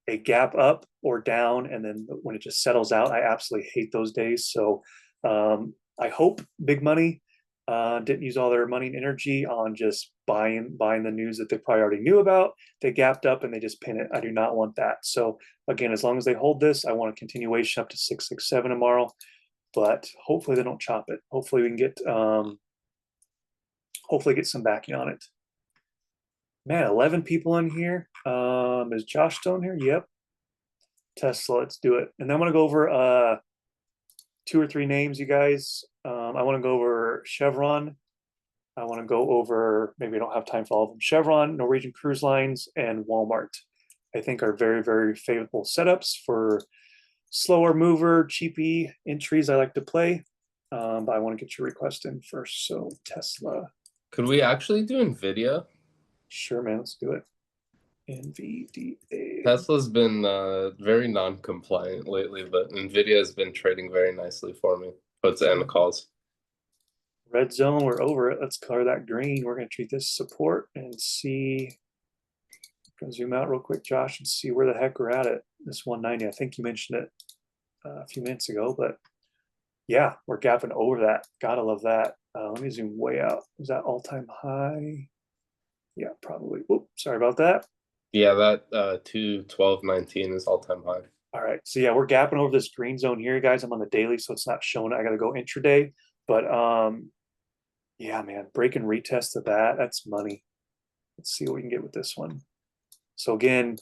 a gap up or down, and then when it just settles out, I absolutely hate those days. So I hope big money didn't use all their money and energy on just buying the news that they probably already knew about. They gapped up and they just pin it. I do not want that. So again, as long as they hold this, I want a continuation up to 667 tomorrow. But hopefully they don't chop it. Hopefully we can get some backing on it. Man, 11 people in here. Is Josh still in here? Yep. Tesla, let's do it. And then I'm gonna go over 2 or 3 names, you guys. I want to go over Chevron. I want to go over, maybe I don't have time for all of them. Chevron, Norwegian Cruise Lines, and Walmart, I think are very, very favorable setups for slower mover, cheapy entries I like to play. But I want to get your request in first. So Tesla. Could we actually do NVIDIA? Sure, man. Let's do it. NVDA. Tesla's been very non-compliant lately, but NVIDIA has been trading very nicely for me. Puts and calls. Red zone, we're over it. Let's color that green. We're going to treat this support and see. Gonna zoom out real quick, Josh, and see where the heck we're at this 190. I think you mentioned it a few minutes ago, but yeah, we're gapping over that. Gotta love that. Let me zoom way out. Is that all-time high? Yeah, probably. Oops, sorry about that. Yeah, that 212.19 is all-time high. All right, so yeah, we're gapping over this green zone here, guys. I'm on the daily, so it's not showing. I got to go intraday, but yeah, man, break and retest of that. That's money. Let's see what we can get with this one. So again,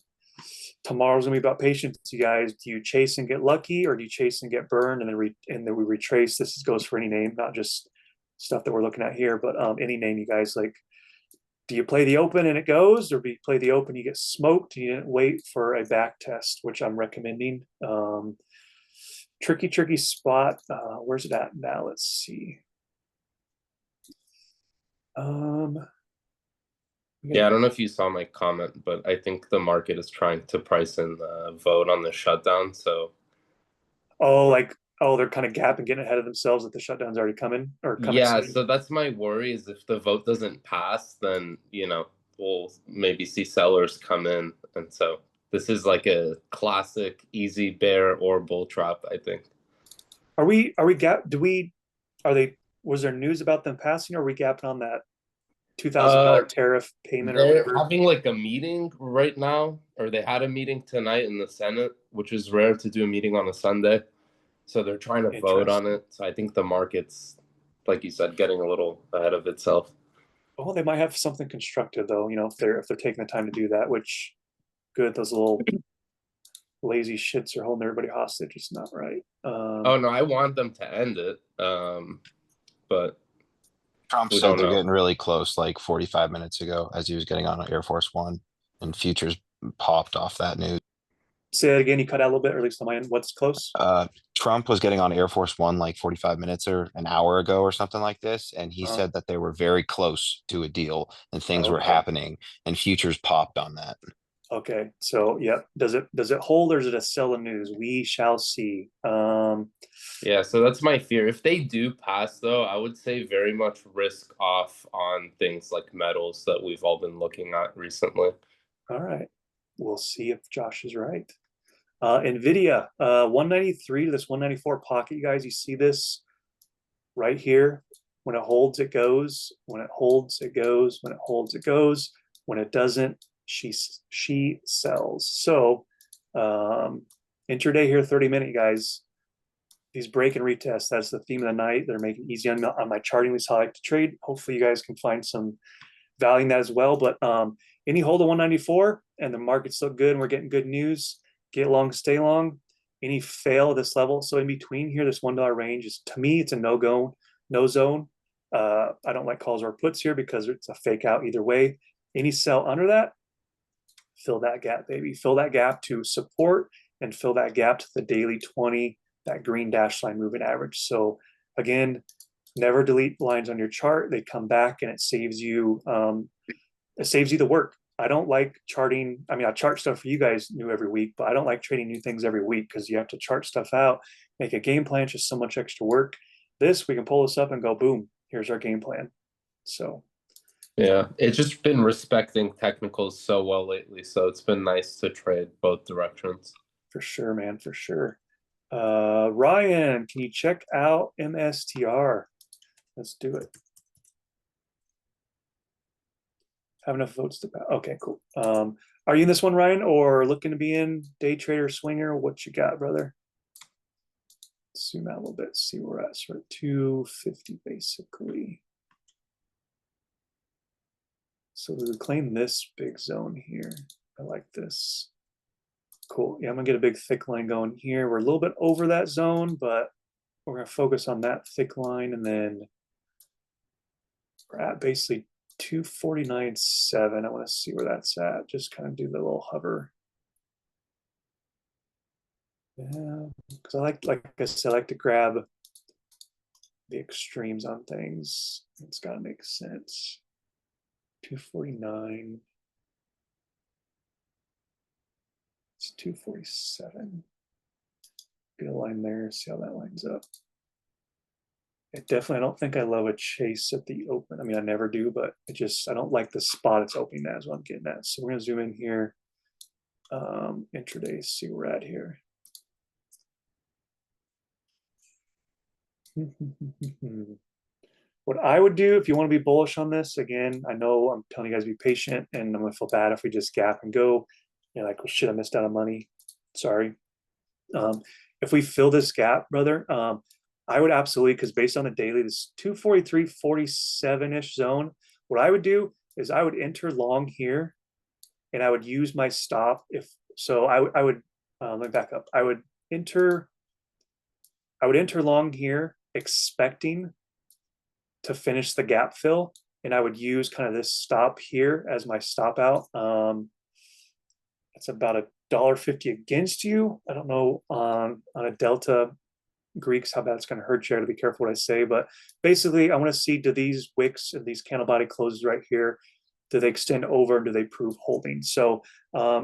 tomorrow's gonna be about patience, you guys. Do you chase and get lucky, or do you chase and get burned and then we retrace? This goes for any name, not just stuff that we're looking at here, but any name, you guys. Like, do you play the open and it goes, or do you play the open, you get smoked, and you didn't wait for a back test, which I'm recommending. Tricky spot. Where's it at now? Let's see. Yeah, I don't know if you saw my comment, but I think the market is trying to price in the vote on the shutdown. So, they're kind of gapping, getting ahead of themselves that the shutdown's already coming or coming. yeah, soon. so that's my worry is if the vote doesn't pass, then, we'll maybe see sellers come in. And so this is like a classic easy bear or bull trap, I think. Was there news about them passing, or are we gapping on that $2,000 tariff payment or whatever? They're having like a meeting right now, or they had a meeting tonight in the Senate, which is rare to do a meeting on a Sunday. So they're trying to vote on it. So I think the market's like you said, getting a little ahead of itself. Oh, they might have something constructed though, you know, if they're taking the time to do that, which good, those little lazy shits are holding everybody hostage. It's not right. Oh no, I want them to end it. But Trump we said don't they're know. getting really close, like 45 minutes ago, as he was getting on Air Force One, and futures popped off that news. Say that again, you cut out a little bit, or at least on my end. What's close? Trump was getting on Air Force One like 45 minutes or an hour ago or something like this, and he Uh, said that they were very close to a deal and things were okay. happening, and futures popped on that. Okay. So yeah, does it hold or is it a sell in news? We shall see. Yeah, so that's my fear. If they do pass, though, I would say very much risk off on things like metals that we've all been looking at recently. All right. We'll see if Josh is right. Nvidia, 193 to this 194 pocket, you guys. You see this right here. When it holds, it goes. When it holds, it goes. When it holds, it goes. When it doesn't, she sells. So intraday here, 30-minute, you guys. These break and retest, that's the theme of the night. They're making it easy on my charting. This is how I like to trade. Hopefully you guys can find some value in that as well. But any hold of 194 and the market's still good and we're getting good news, get long, stay long. Any fail at this level, so in between here, this $1 range is, to me, it's a no-go, no zone. I don't like calls or puts here because it's a fake out either way. Any sell under that, fill that gap, baby. Fill that gap to support and fill that gap to the daily 20, that green dash line moving average. So again, never delete lines on your chart. They come back and it saves you the work. I don't like charting. I mean, I chart stuff for you guys new every week, but I don't like trading new things every week because you have to chart stuff out, make a game plan, just so much extra work. This, we can pull this up and go, boom, here's our game plan. So Yeah, it's just been respecting technicals so well lately, so it's been nice to trade both directions. for sure, man, for sure. Ryan, can you check out MSTR? Let's do it. Have enough votes to pass. Okay, cool. Are you in this one, Ryan, or looking to be in day trader, swinger? What you got, brother? Zoom out a little bit, see where we're at. Sort of 250 basically. So we would claim this big zone here. I like this. Cool. Yeah, I'm gonna get a big thick line going here. We're a little bit over that zone, but we're gonna focus on that thick line, and then we're at basically 249.7. I want to see where that's at. Just kind of do the little hover. Yeah, because like I said, I like to grab the extremes on things. It's got to make sense. 249. It's 247. Get a line there, see how that lines up. I don't think I love a chase at the open. I mean, I never do, but I don't like the spot it's opening at is what I'm getting at. So we're gonna zoom in here. Intraday, see where we're at here. What I would do if you want to be bullish on this, again, I know I'm telling you guys to be patient and I'm gonna feel bad if we just gap and go. You're like, well, shit, I missed out on money. Sorry. If we fill this gap, brother, I would absolutely, because based on the daily, this 243.47-ish zone, what I would do is I would enter long here and I would use my stop. I would let me back up. I would enter long here expecting to finish the gap fill, and I would use kind of this stop here as my stop out. It's about $1.50 against you. I don't know on a delta Greeks how bad it's going to hurt you. I have to be careful what I say, but basically I want to see, do these wicks and these candle body closes right here, do they extend over and do they prove holding? So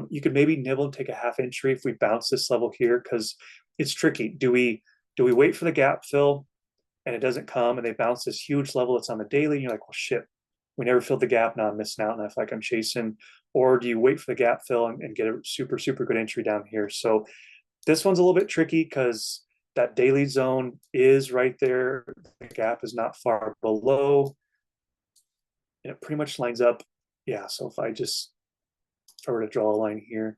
you could maybe nibble and take a half entry if we bounce this level here, because it's tricky. Do we wait for the gap fill and it doesn't come and they bounce this huge level that's on the daily and you're like, well, shit, we never filled the gap, now I'm missing out and I feel like I'm chasing? Or do you wait for the gap fill and get a super, super good entry down here? So this one's a little bit tricky because that daily zone is right there. The gap is not far below. And it pretty much lines up. Yeah, so if I were to draw a line here,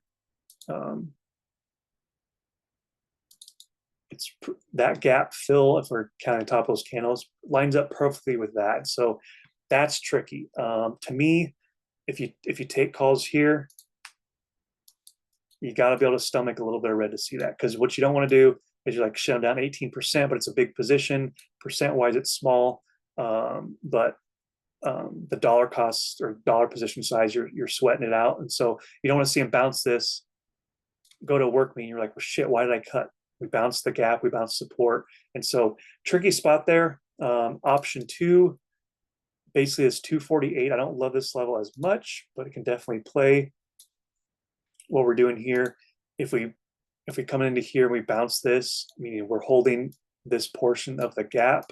that gap fill, if we're counting top of those candles, lines up perfectly with that. So that's tricky. To me, if you take calls here, you got to be able to stomach a little bit of red to see that, because what you don't want to do is you're like shut down 18%, but it's a big position. Percent wise, it's small, but the dollar cost or dollar position size, you're sweating it out, and so you don't want to see them bounce this, go to a work meeting, you're like, well, shit, why did I cut? We bounced the gap, we bounced support, and so tricky spot there. Option 2, basically is 248. I don't love this level as much, but it can definitely play what we're doing here. If we come into here and we bounce this, meaning we're holding this portion of the gap,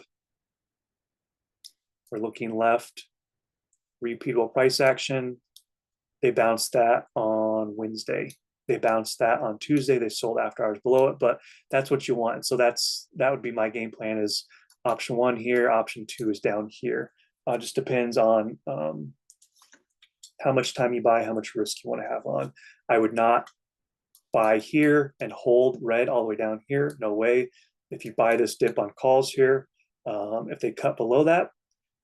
we're looking left, repeatable price action. They bounced that on Wednesday. They bounced that on Tuesday. They sold after hours below it, but that's what you want. So that would be my game plan, is option 1 here, option 2 is down here. Just depends on how much time you buy, how much risk you want to have on. I would not buy here and hold red all the way down here. No way. If you buy this dip on calls here, if they cut below that,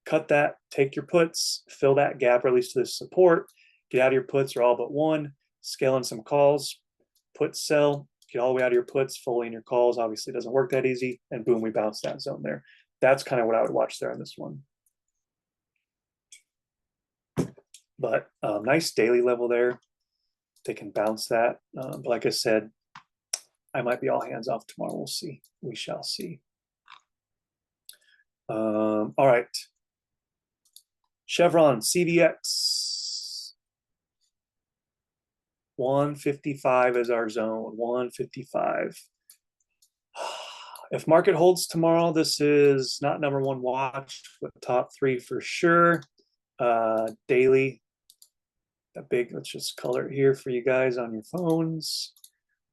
cut that, take your puts, fill that gap, release to this support, get out of your puts or all but one, scale in some calls, put sell, get all the way out of your puts, fully in your calls. Obviously, it doesn't work that easy, and boom, we bounce that zone there. That's kind of what I would watch there on this one. But nice daily level there. They can bounce that. But like I said, I might be all hands off tomorrow. We'll see. We shall see. All right. Chevron CVX. 155 is our zone. 155. If market holds tomorrow, this is not number 1 watch, but top 3 for sure. Daily. That big, let's just color it here for you guys on your phones.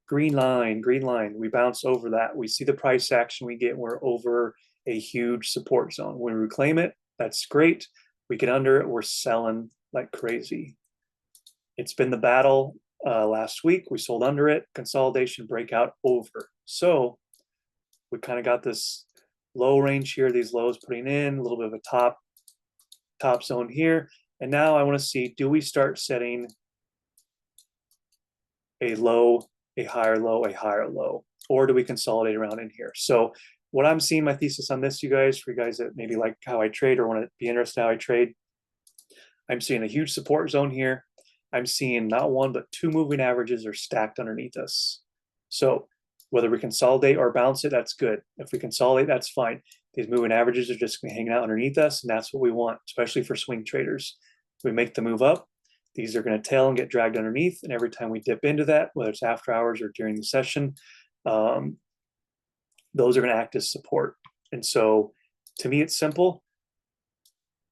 Green line, green line. We bounce over that. We see the price action we get. We're over a huge support zone. When we reclaim it, that's great. We get under it, we're selling like crazy. It's been the battle last week. We sold under it, consolidation, breakout, over. So we kind of got this low range here, these lows putting in, a little bit of a top zone here. And now I want to see, do we start setting a low, a higher low, a higher low, or do we consolidate around in here? So what I'm seeing, my thesis on this, you guys, for you guys that maybe like how I trade or want to be interested in how I trade, I'm seeing a huge support zone here. I'm seeing not 1, but 2 moving averages are stacked underneath us. So whether we consolidate or bounce it, that's good. If we consolidate, that's fine. These moving averages are just hanging out underneath us, and that's what we want, especially for swing traders. We make the move up, these are going to tail and get dragged underneath, and every time we dip into that, whether it's after hours or during the session, those are going to act as support. And so to me, it's simple.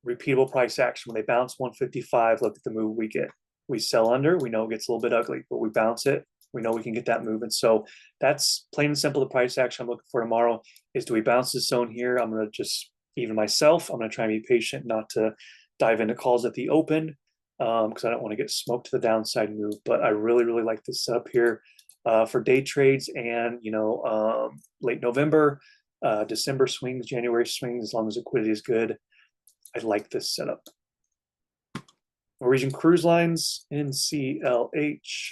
Repeatable price action. When they bounce 155, look at the move we get. We sell under, we know it gets a little bit ugly, but we bounce it, we know we can get that move. And so that's plain and simple the price action I'm looking for tomorrow is, do we bounce this zone here? I'm going to just, even myself, I'm going to try and be patient, not to dive into calls at the open, because I don't want to get smoked to the downside move. But I really, really like this setup here for day trades and, late November, December swings, January swings, as long as liquidity is good. I like this setup. Norwegian Cruise Lines, NCLH.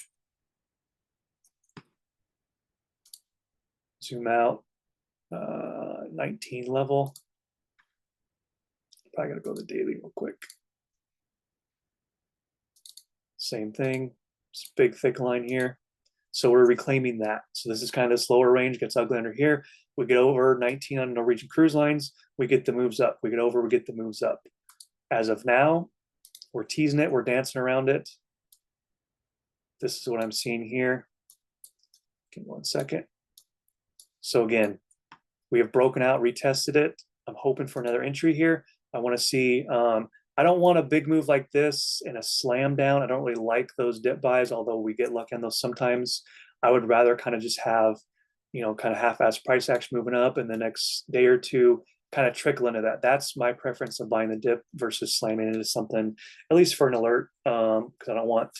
Zoom out, 19 level. Probably gotta go to the daily real quick. Same thing, it's big thick line here. So we're reclaiming that. So this is kind of this lower range, gets ugly under here. We get over 19 on Norwegian Cruise Lines, we get the moves up. We get over, we get the moves up. As of now, we're teasing it, we're dancing around it. This is what I'm seeing here. Give me 1 second. So again, we have broken out, retested it. I'm hoping for another entry here. I want to see, I don't want a big move like this and a slam down. I don't really like those dip buys, although we get lucky on those sometimes. I would rather kind of just have, kind of half-ass price action moving up, and the next day or two kind of trickle into that. That's my preference of buying the dip versus slamming into something, at least for an alert, because I don't want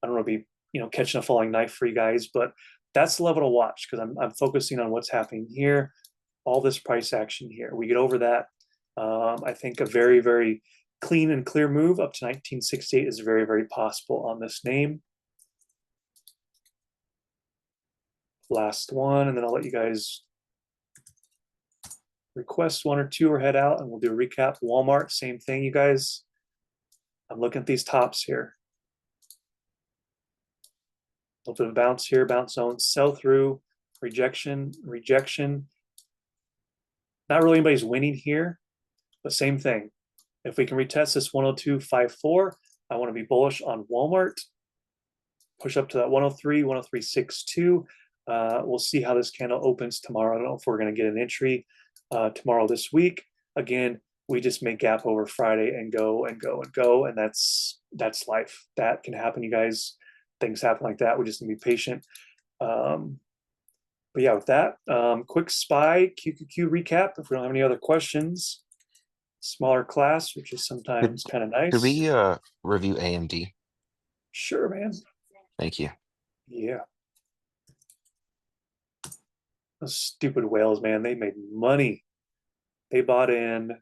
to be, catching a falling knife for you guys. But that's the level to watch because I'm focusing on what's happening here, all this price action here. We get over that. I think a very, very clean and clear move up to 1968 is very, very possible on this name. Last one, and then I'll let you guys request one or two or head out, and we'll do a recap. Walmart, same thing, you guys. I'm looking at these tops here. A little bit of bounce here, bounce zone, sell through, rejection, rejection. Not really anybody's winning here, but same thing. If we can retest this 102.54, I want to be bullish on Walmart. Push up to that 103, 103.62. We'll see how this candle opens tomorrow. I don't know if we're going to get an entry tomorrow this week. Again, we just make gap over Friday and go and go and go, and that's life. That can happen, you guys. Things happen like that. We just need to be patient. But yeah, with that, quick SPY QQQ recap. If we don't have any other questions, smaller class, which is sometimes kind of nice. Could we review AMD? Sure, man. Thank you. Yeah. Those stupid whales, man. They made money. They bought in.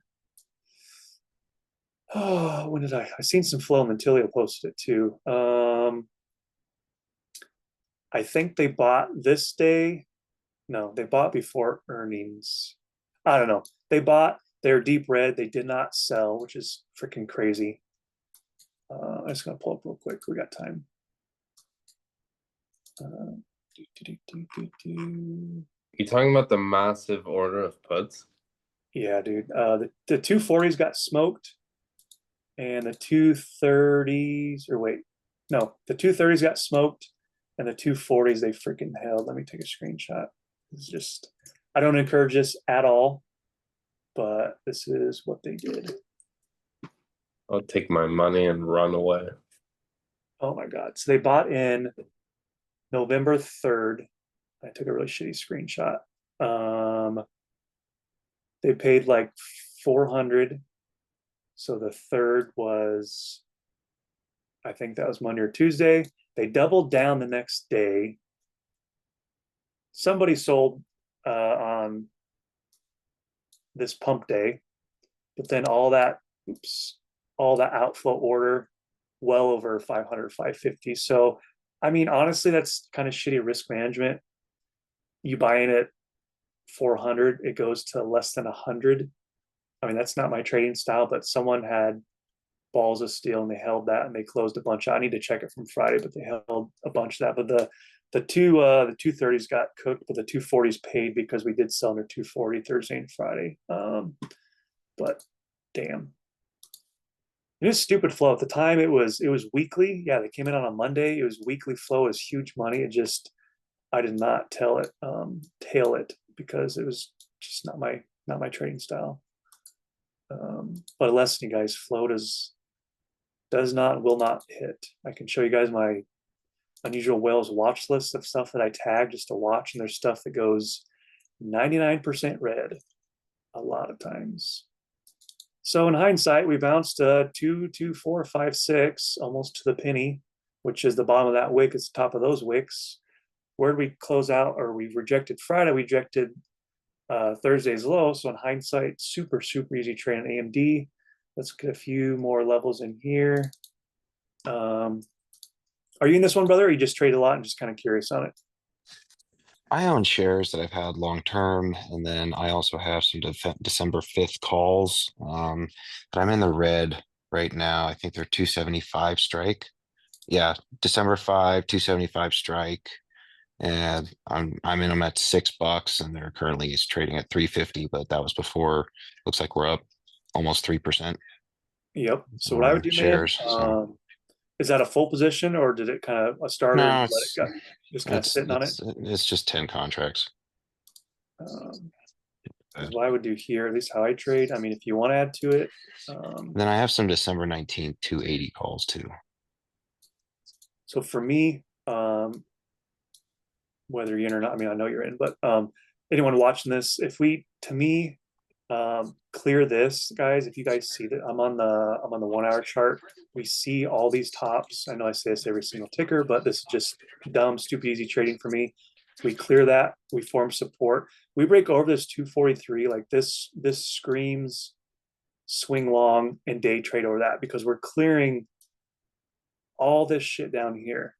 Oh, when did I seen some flow and Tilio posted it too. I think they bought this day. No, they bought before earnings. I don't know. They bought, they're deep red. They did not sell, which is freaking crazy. I'm just going to pull up real quick. We got time. You talking about the massive order of puts? Yeah, dude. The 240s got smoked, and the 230s, or wait, no, the 230s got smoked, and the 240s they freaking held. Let me take a screenshot. It's just, I don't encourage this at all, but this is what they did. I'll take my money and run away. Oh my God. So they bought in November 3rd. I took a really shitty screenshot. They paid like 400. So the 3rd was, I think that was Monday or Tuesday. They doubled down the next day. Somebody sold on this pump day, but then all that outflow order well over 500, 550. So, I mean, honestly, that's kind of shitty risk management. You buy in at 400, it goes to less than 100. I mean, that's not my trading style, but someone had balls of steel and they held that and they closed a bunch out. I need to check it from Friday, but they held a bunch of that. But the 230s got cooked, but the 240s paid because we did sell under 240 Thursday and Friday. But damn. It is stupid flow. At the time it was weekly. Yeah, they came in on a Monday. It was weekly flow, it was huge money. It just, I did not tail it because it was just not my trading style. But a lesson, you guys, flow will not hit. I can show you guys my unusual whales watch list of stuff that I tag just to watch, and there's stuff that goes 99% red a lot of times. So in hindsight, we bounced 2, 2, 4, 5, 6, almost to the penny, which is the bottom of that wick. It's the top of those wicks. Where did we close out? Or we rejected Friday. We rejected Thursday's low. So in hindsight, super, super easy trade on AMD. Let's get a few more levels in here. Are you in this one, brother? Or you just trade a lot and just kind of curious on it? I own shares that I've had long term, and then I also have some December 5th calls. But I'm in the red right now. I think they're 275 strike. Yeah, December 5, 275 strike. And I'm in them at $6, and they're currently trading at 350, but that was before. Looks like we're up almost 3%. Yep. So what I would do, shares. man, is that a full position or did it kind of a starter? No, let it go, just kind of sitting on it. It's just 10 contracts. What I would do here, at least how I trade. I mean, if you want to add to it. Then I have some December 19th 280 calls too. So for me, whether you're in or not, I mean, I know you're in, but anyone watching this, if we, to me, clear this, guys, if you guys see that I'm on the 1 hour chart, we see all these tops. I know I say this every single ticker, but this is just dumb, stupid, easy trading for me. We clear that, we form support. We break over this 243, like this screams swing long and day trade over that, because we're clearing all this shit down here.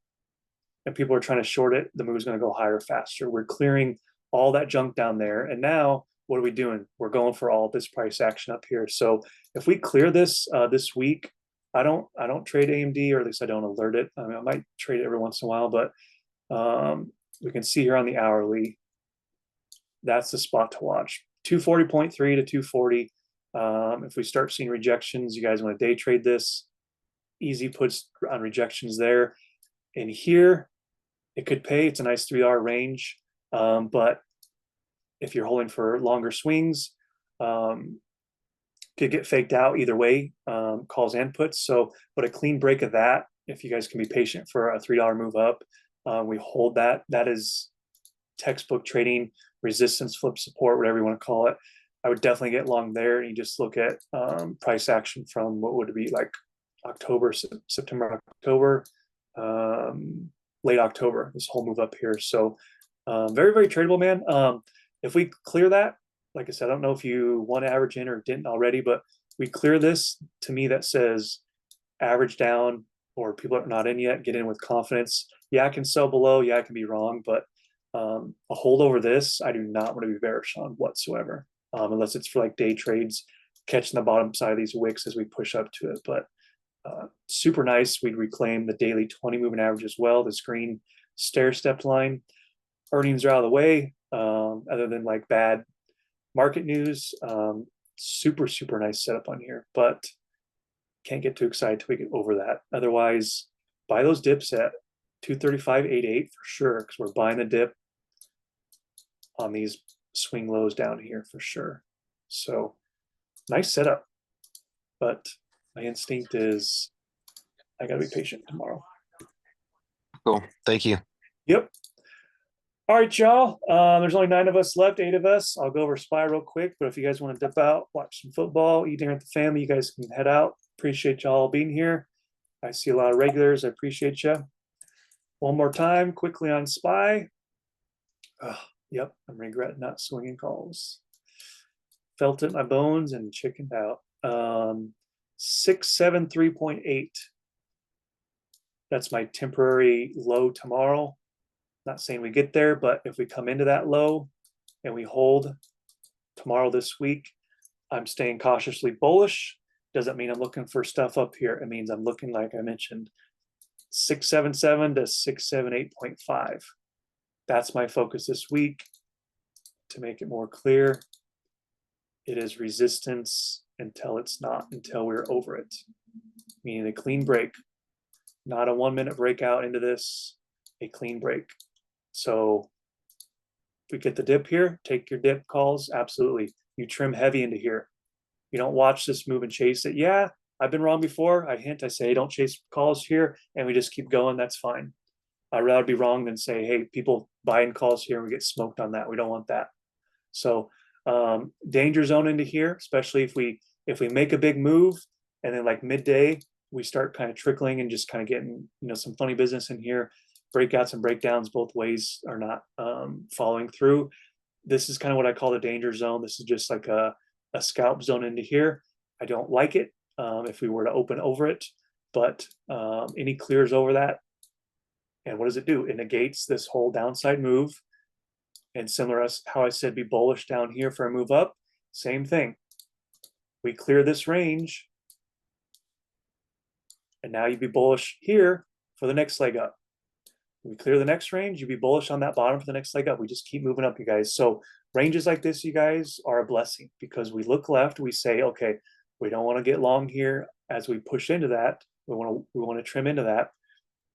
And people are trying to short it, the move is going to go higher faster. We're clearing all that junk down there. And now what are we doing? We're going for all this price action up here. So if we clear this this week, I don't trade AMD, or at least I don't alert it. I mean, I might trade it every once in a while, but we can see here on the hourly, that's the spot to watch. 240.3 to 240. If we start seeing rejections, you guys want to day trade this. Easy puts on rejections there. And here, it could pay. It's a nice $3 range. But if you're holding for longer swings, could get faked out either way, calls and puts. So, but a clean break of that, if you guys can be patient for a $3 move up, we hold that. That is textbook trading, resistance, flip support, whatever you want to call it. I would definitely get long there. And you just look at price action from what would it be, like October, September, October, late October, this whole move up here. So very, very tradable, man. If we clear that, like I said, I don't know if you want to average in or didn't already, but we clear this, to me that says average down, or people are not in yet, get in with confidence. Yeah, I can sell below. Yeah, I can be wrong, but a hold over this, I do not want to be bearish on whatsoever, unless it's for like day trades, catching the bottom side of these wicks as we push up to it. But super nice. We'd reclaim the daily 20 moving average as well, this green stair-stepped line. Earnings are out of the way, other than like bad market news. Super, super nice setup on here, but can't get too excited till we get over that. Otherwise, buy those dips at 235.88 for sure, because we're buying the dip on these swing lows down here for sure. So nice setup, but my instinct is I gotta be patient tomorrow. Cool. Thank you. Yep. All right, y'all. There's only 9 of us left, 8 of us. I'll go over SPY real quick, but if you guys want to dip out, watch some football, eat dinner with the family, you guys can head out. Appreciate y'all being here. I see a lot of regulars. I appreciate you. One more time, quickly on SPY. Oh, yep, I'm regretting not swinging calls. Felt it in my bones and chickened out. 673.8. That's my temporary low tomorrow. Not saying we get there, but if we come into that low and we hold tomorrow this week, I'm staying cautiously bullish. Doesn't mean I'm looking for stuff up here. It means I'm looking, like I mentioned, 677 to 678.5. That's my focus this week. To make it more clear, it is resistance until it's not, until we're over it. Meaning a clean break, not a 1 minute breakout into this, a clean break. So if we get the dip here, take your dip calls, absolutely. You trim heavy into here. You don't watch this move and chase it. Yeah, I've been wrong before. I hint, I say, don't chase calls here, and we just keep going. That's fine. I'd rather be wrong than say, hey, people buying calls here and we get smoked on that. We don't want that. So danger zone into here, especially if we make a big move and then like midday we start kind of trickling and just kind of getting some funny business in here. Breakouts and breakdowns both ways are not following through. This is kind of what I call the danger zone. This is just like a scalp zone into here. I don't like it if we were to open over it, but any clears over that. And what does it do? It negates this whole downside move. And similar as how I said, be bullish down here for a move up, same thing. We clear this range, and now you'd be bullish here for the next leg up. We clear the next range, you'd be bullish on that bottom for the next leg up. We just keep moving up, you guys. So ranges like this, you guys, are a blessing, because we look left, we say, okay, we don't want to get long here as we push into that. We want to trim into that.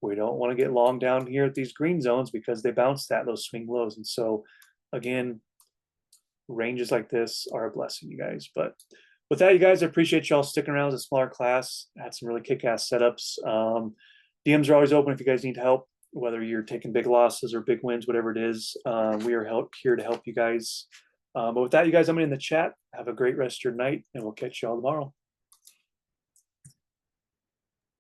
We don't want to get long down here at these green zones because they bounce those swing lows. And so again, ranges like this are a blessing, you guys. But with that, you guys, I appreciate y'all sticking around as a smaller class. I had some really kick-ass setups. DMs are always open if you guys need help, whether you're taking big losses or big wins, whatever it is. We are here to help you guys. But with that, you guys, I'm in the chat. Have a great rest of your night, and we'll catch you all tomorrow.